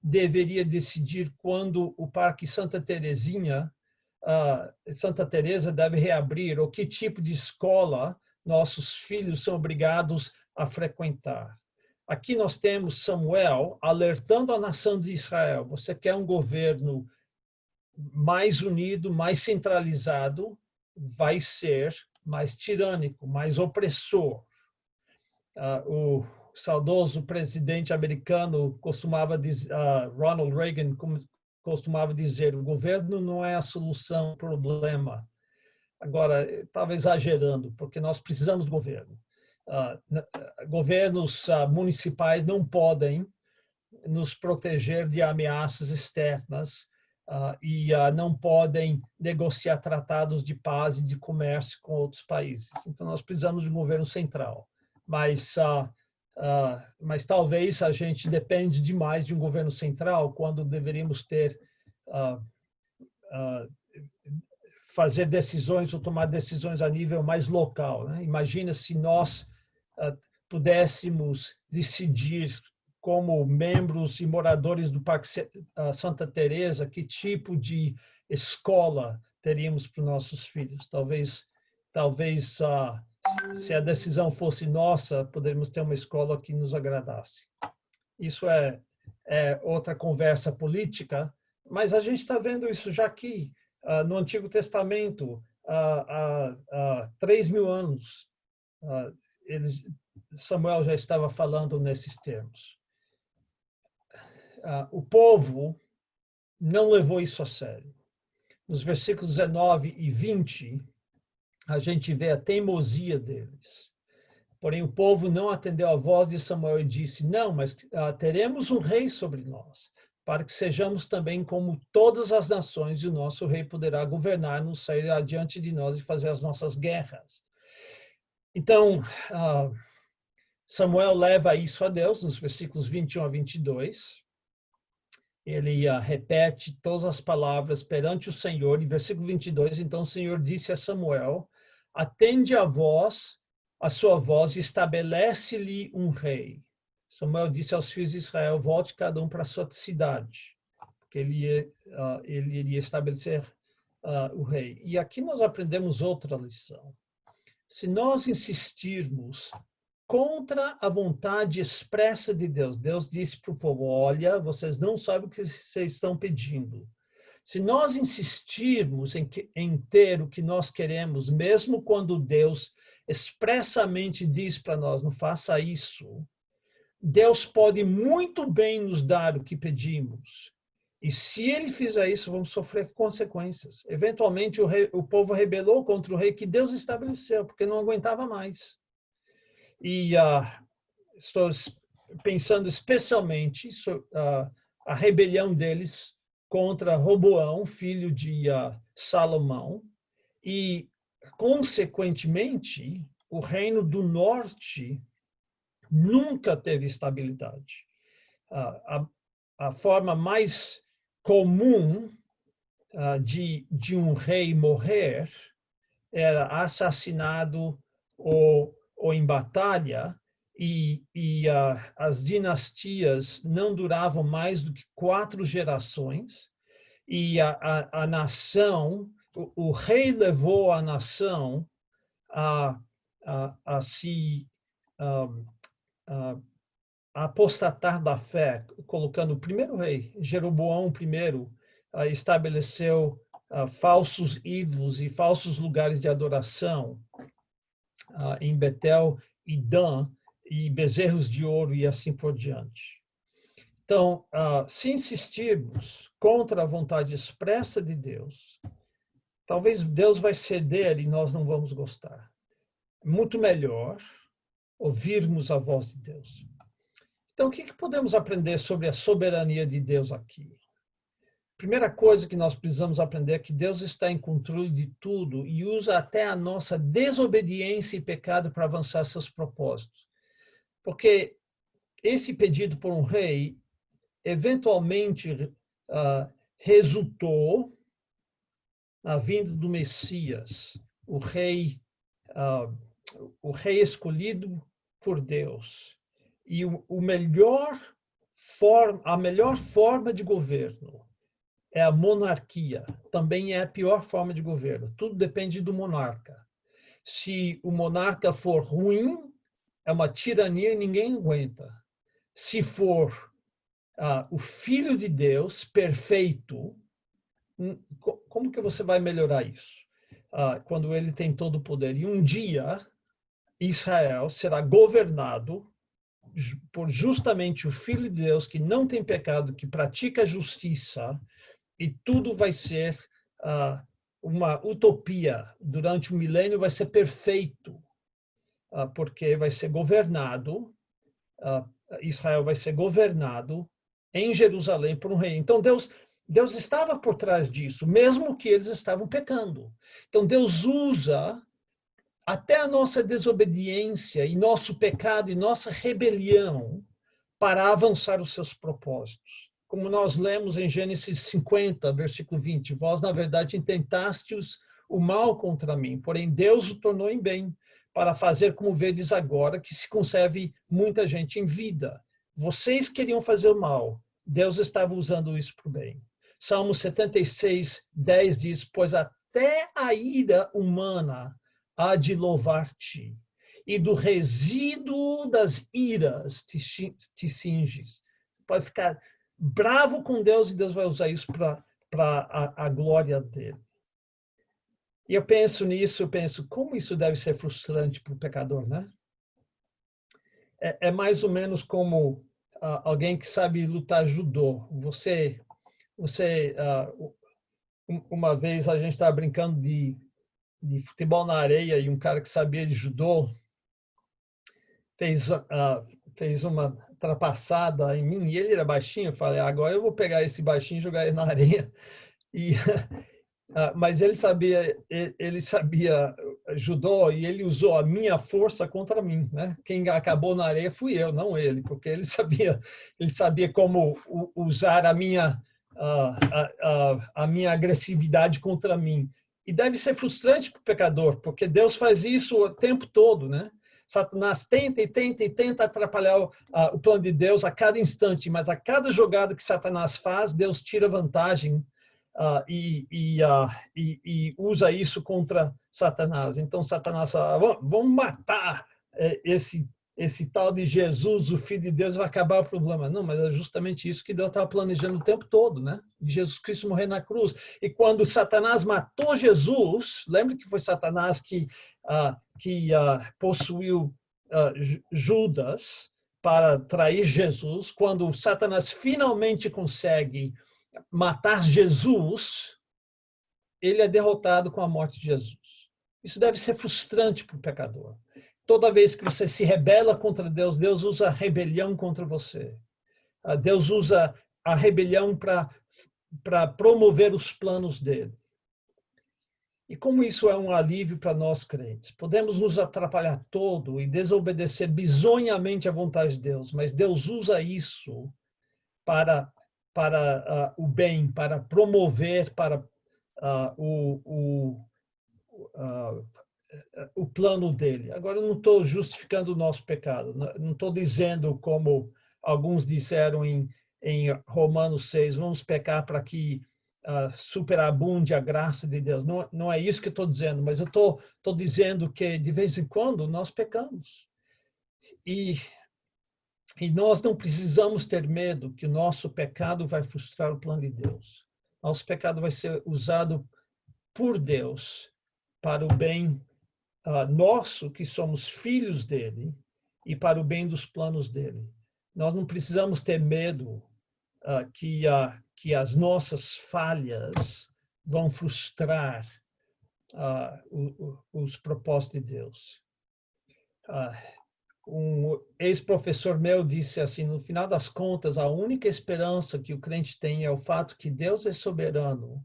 deveria decidir quando o Parque Santa Teresa deve reabrir, ou que tipo de escola nossos filhos são obrigados a frequentar. Aqui nós temos Samuel alertando a nação de Israel: você quer um governo mais unido, mais centralizado, vai ser mais tirânico, mais opressor. O saudoso presidente americano costumava dizer, Ronald Reagan costumava dizer, o governo não é a solução ao problema. Agora, estava exagerando, porque nós precisamos do governo. Governos municipais não podem nos proteger de ameaças externas e não podem negociar tratados de paz e de comércio com outros países. Então, nós precisamos de um governo central. Mas talvez a gente depende demais de um governo central quando deveríamos ter fazer decisões ou tomar decisões a nível mais local, né? Imagina se nós pudéssemos decidir como membros e moradores do Parque Santa Teresa que tipo de escola teríamos para os nossos filhos. Talvez se a decisão fosse nossa, poderíamos ter uma escola que nos agradasse. Isso é outra conversa política, mas a gente está vendo isso já aqui. No Antigo Testamento, há 3.000 anos, Samuel já estava falando nesses termos. O povo não levou isso a sério. Nos versículos 19 e 20, a gente vê a teimosia deles. Porém, o povo não atendeu à voz de Samuel e disse, não, mas teremos um rei sobre nós, para que sejamos também como todas as nações, e o nosso rei poderá governar-nos, sair adiante de nós e fazer as nossas guerras. Então, Samuel leva isso a Deus, nos versículos 21 a 22. Ele repete todas as palavras perante o Senhor. Em versículo 22, então o Senhor disse a Samuel, atende a sua voz e estabelece-lhe um rei. Samuel disse aos filhos de Israel, volte cada um para a sua cidade, porque ele iria estabelecer o rei. E aqui nós aprendemos outra lição. Se nós insistirmos contra a vontade expressa de Deus, Deus disse para o povo, olha, vocês não sabem o que vocês estão pedindo. Se nós insistirmos em ter o que nós queremos, mesmo quando Deus expressamente diz para nós, não faça isso, Deus pode muito bem nos dar o que pedimos. E se ele fizer isso, vamos sofrer consequências. Eventualmente, o povo rebelou contra o rei que Deus estabeleceu, porque não aguentava mais. E estou pensando especialmente a rebelião deles contra Roboão, filho de Salomão. E, consequentemente, o reino do norte nunca teve estabilidade. A forma mais comum de um rei morrer era assassinado ou em batalha, e as dinastias não duravam mais do que 4 gerações, e a nação, o rei levou a nação a se apostatar da fé, colocando o primeiro rei, Jeroboão I, estabeleceu falsos ídolos e falsos lugares de adoração em Betel e Dan, e bezerros de ouro e assim por diante. Então, se insistirmos contra a vontade expressa de Deus, talvez Deus vai ceder e nós não vamos gostar. É muito melhor ouvirmos a voz de Deus. Então, o que podemos aprender sobre a soberania de Deus aqui? Primeira coisa que nós precisamos aprender é que Deus está em controle de tudo e usa até a nossa desobediência e pecado para avançar seus propósitos. Porque esse pedido por um rei eventualmente resultou na vinda do Messias, o rei escolhido por Deus. E a melhor forma de governo é a monarquia. Também é a pior forma de governo. Tudo depende do monarca. Se o monarca for ruim, é uma tirania e ninguém aguenta. Se for o Filho de Deus, perfeito, como que você vai melhorar isso? Quando ele tem todo o poder. E um dia, Israel será governado por justamente o Filho de Deus, que não tem pecado, que pratica justiça, e tudo vai ser uma utopia. Durante o milênio vai ser perfeito, porque vai ser governado, Israel vai ser governado em Jerusalém por um rei. Então Deus estava por trás disso, mesmo que eles estavam pecando. Então Deus usa até a nossa desobediência e nosso pecado e nossa rebelião para avançar os seus propósitos. Como nós lemos em Gênesis 50, versículo 20, vós, na verdade, intentastes o mal contra mim, porém Deus o tornou em bem, para fazer como vedes agora, que se conserve muita gente em vida. Vocês queriam fazer o mal, Deus estava usando isso para o bem. Salmo 76, 10 diz, pois até a ira humana há de louvar-te, e do resíduo das iras te cinges. Pode ficar bravo com Deus e Deus vai usar isso para a glória dele. E eu penso nisso, como isso deve ser frustrante para o pecador, né? É mais ou menos como alguém que sabe lutar judô. Uma vez a gente estava brincando de futebol na areia e um cara que sabia de judô fez uma ultrapassada em mim e ele era baixinho. Eu falei, agora eu vou pegar esse baixinho e jogar ele na areia. Mas ele sabia judô e ele usou a minha força contra mim, né? Quem acabou na areia fui eu, não ele, porque ele sabia como usar a minha agressividade contra mim. E deve ser frustrante para o pecador, porque Deus faz isso o tempo todo, né? Satanás tenta atrapalhar o plano de Deus a cada instante, mas a cada jogada que Satanás faz, Deus tira vantagem e usa isso contra Satanás. Então, Satanás fala, vamos matar esse tal de Jesus, o Filho de Deus, vai acabar o problema. Não, mas é justamente isso que Deus estava planejando o tempo todo, né? Jesus Cristo morrer na cruz. E quando Satanás matou Jesus, lembra que foi Satanás que possuiu Judas para trair Jesus? Quando Satanás finalmente consegue matar Jesus, ele é derrotado com a morte de Jesus. Isso deve ser frustrante para o pecador. Toda vez que você se rebela contra Deus, Deus usa a rebelião contra você. Deus usa a rebelião para promover os planos dele. E como isso é um alívio para nós crentes? Podemos nos atrapalhar todo e desobedecer bizonhamente à vontade de Deus, mas Deus usa isso para o bem, para promover para o plano dele. Agora, eu não estou justificando o nosso pecado, não estou dizendo, como alguns disseram em Romanos 6, vamos pecar para que superabunde a graça de Deus. Não é isso que eu estou dizendo, mas eu estou dizendo que, de vez em quando, nós pecamos. E nós não precisamos ter medo que o nosso pecado vai frustrar o plano de Deus. Nosso pecado vai ser usado por Deus para o bem nosso, que somos filhos dele, e para o bem dos planos dele. Nós não precisamos ter medo que as nossas falhas vão frustrar os propósitos de Deus. Um ex-professor meu disse assim, no final das contas, a única esperança que o crente tem é o fato que Deus é soberano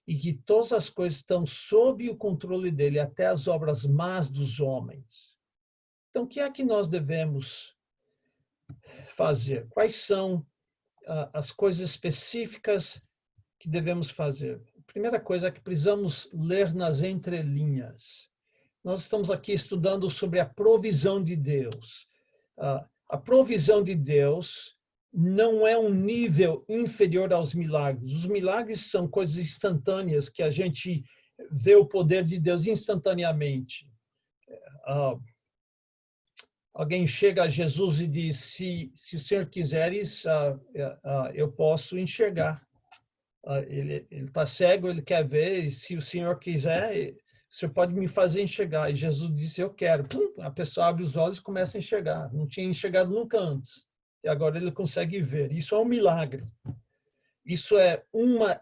e que todas as coisas estão sob o controle dele, até as obras más dos homens. Então, o que é que nós devemos fazer? Quais são as coisas específicas que devemos fazer? A primeira coisa é que precisamos ler nas entrelinhas. Nós estamos aqui estudando sobre a provisão de Deus. A provisão de Deus não é um nível inferior aos milagres. Os milagres são coisas instantâneas que a gente vê o poder de Deus instantaneamente. Alguém chega a Jesus e diz, se o Senhor quiseres, eu posso enxergar. Ele está cego, ele quer ver, e se o Senhor quiser, o Senhor pode me fazer enxergar. E Jesus disse, eu quero. Pum, a pessoa abre os olhos e começa a enxergar. Não tinha enxergado nunca antes. E agora ele consegue ver. Isso é um milagre. Isso é uma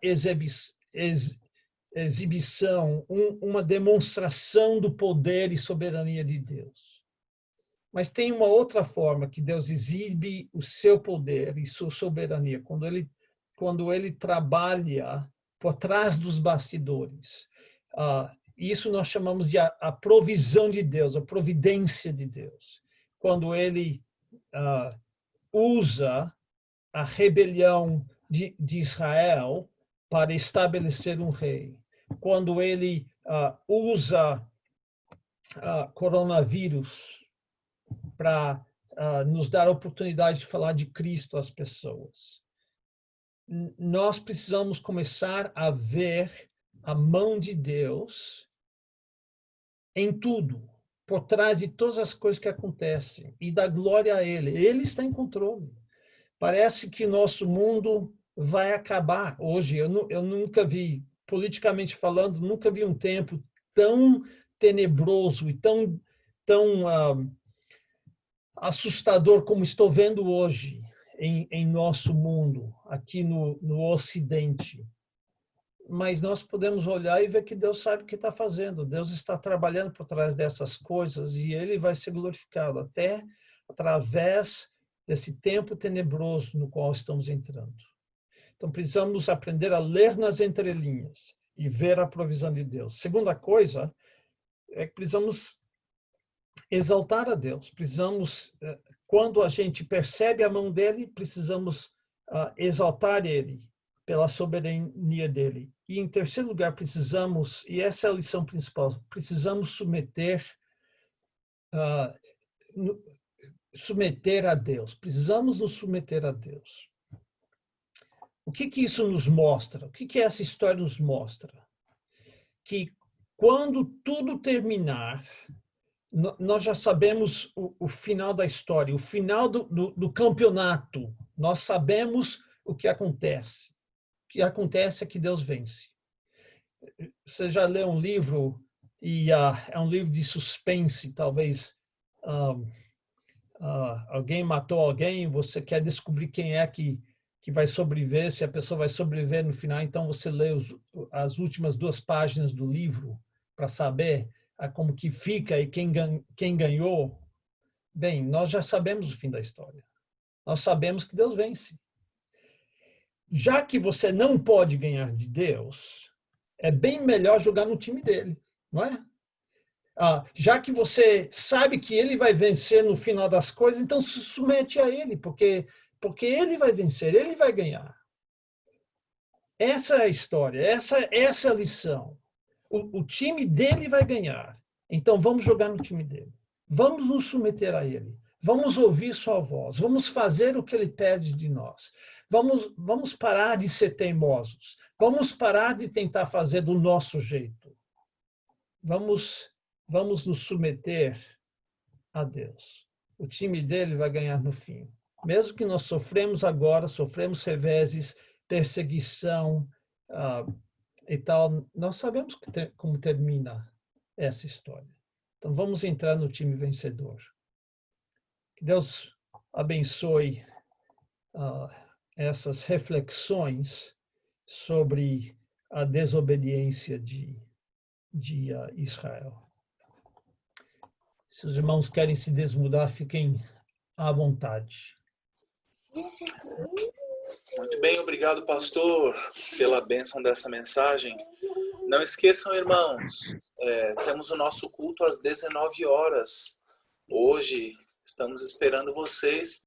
exibição, uma demonstração do poder e soberania de Deus. Mas tem uma outra forma que Deus exibe o seu poder e sua soberania, quando ele trabalha por trás dos bastidores. Isso nós chamamos de a provisão de Deus, a providência de Deus. Quando ele usa a rebelião de Israel para estabelecer um rei. Quando ele usa coronavírus para nos dar a oportunidade de falar de Cristo às pessoas. Nós precisamos começar a ver a mão de Deus em tudo, por trás de todas as coisas que acontecem, e dar glória a Ele. Ele está em controle. Parece que nosso mundo vai acabar hoje. Eu nunca vi, politicamente falando, nunca vi um tempo tão tenebroso e tão assustador como estou vendo hoje em nosso mundo, aqui no Ocidente. Mas nós podemos olhar e ver que Deus sabe o que está fazendo. Deus está trabalhando por trás dessas coisas e Ele vai ser glorificado até através desse tempo tenebroso no qual estamos entrando. Então, precisamos aprender a ler nas entrelinhas e ver a provisão de Deus. Segunda coisa é que precisamos exaltar a Deus. Precisamos, quando a gente percebe a mão dele, precisamos exaltar ele pela soberania dele. E, em terceiro lugar, precisamos, e essa é a lição principal, precisamos submeter a Deus. Precisamos nos submeter a Deus. O que isso nos mostra? O que essa história nos mostra? Que quando tudo terminar, nós já sabemos o final da história, o final do campeonato. Nós sabemos o que acontece. O que acontece é que Deus vence. Você já leu um livro, e é um livro de suspense, talvez alguém matou alguém, você quer descobrir quem é que vai sobreviver, se a pessoa vai sobreviver no final, então você lê as últimas 2 páginas do livro para saber como que fica e quem ganhou. Bem, nós já sabemos o fim da história. Nós sabemos que Deus vence. Já que você não pode ganhar de Deus, é bem melhor jogar no time dele, não é? Já que você sabe que ele vai vencer no final das coisas, então se submete a ele, porque ele vai vencer, ele vai ganhar. Essa é a história, essa é a lição. O time dele vai ganhar. Então vamos jogar no time dele. Vamos nos submeter a ele. Vamos ouvir sua voz. Vamos fazer o que ele pede de nós. Vamos parar de ser teimosos. Vamos parar de tentar fazer do nosso jeito. Vamos nos submeter a Deus. O time dele vai ganhar no fim. Mesmo que nós sofremos agora, sofremos reveses, perseguição e tal, nós sabemos como termina essa história. Então vamos entrar no time vencedor. Que Deus abençoe essas reflexões sobre a desobediência de Israel. Se os irmãos querem se desmudar, fiquem à vontade. Muito bem, obrigado, pastor, pela bênção dessa mensagem. Não esqueçam, irmãos, temos o nosso culto às 19 horas. Hoje estamos esperando vocês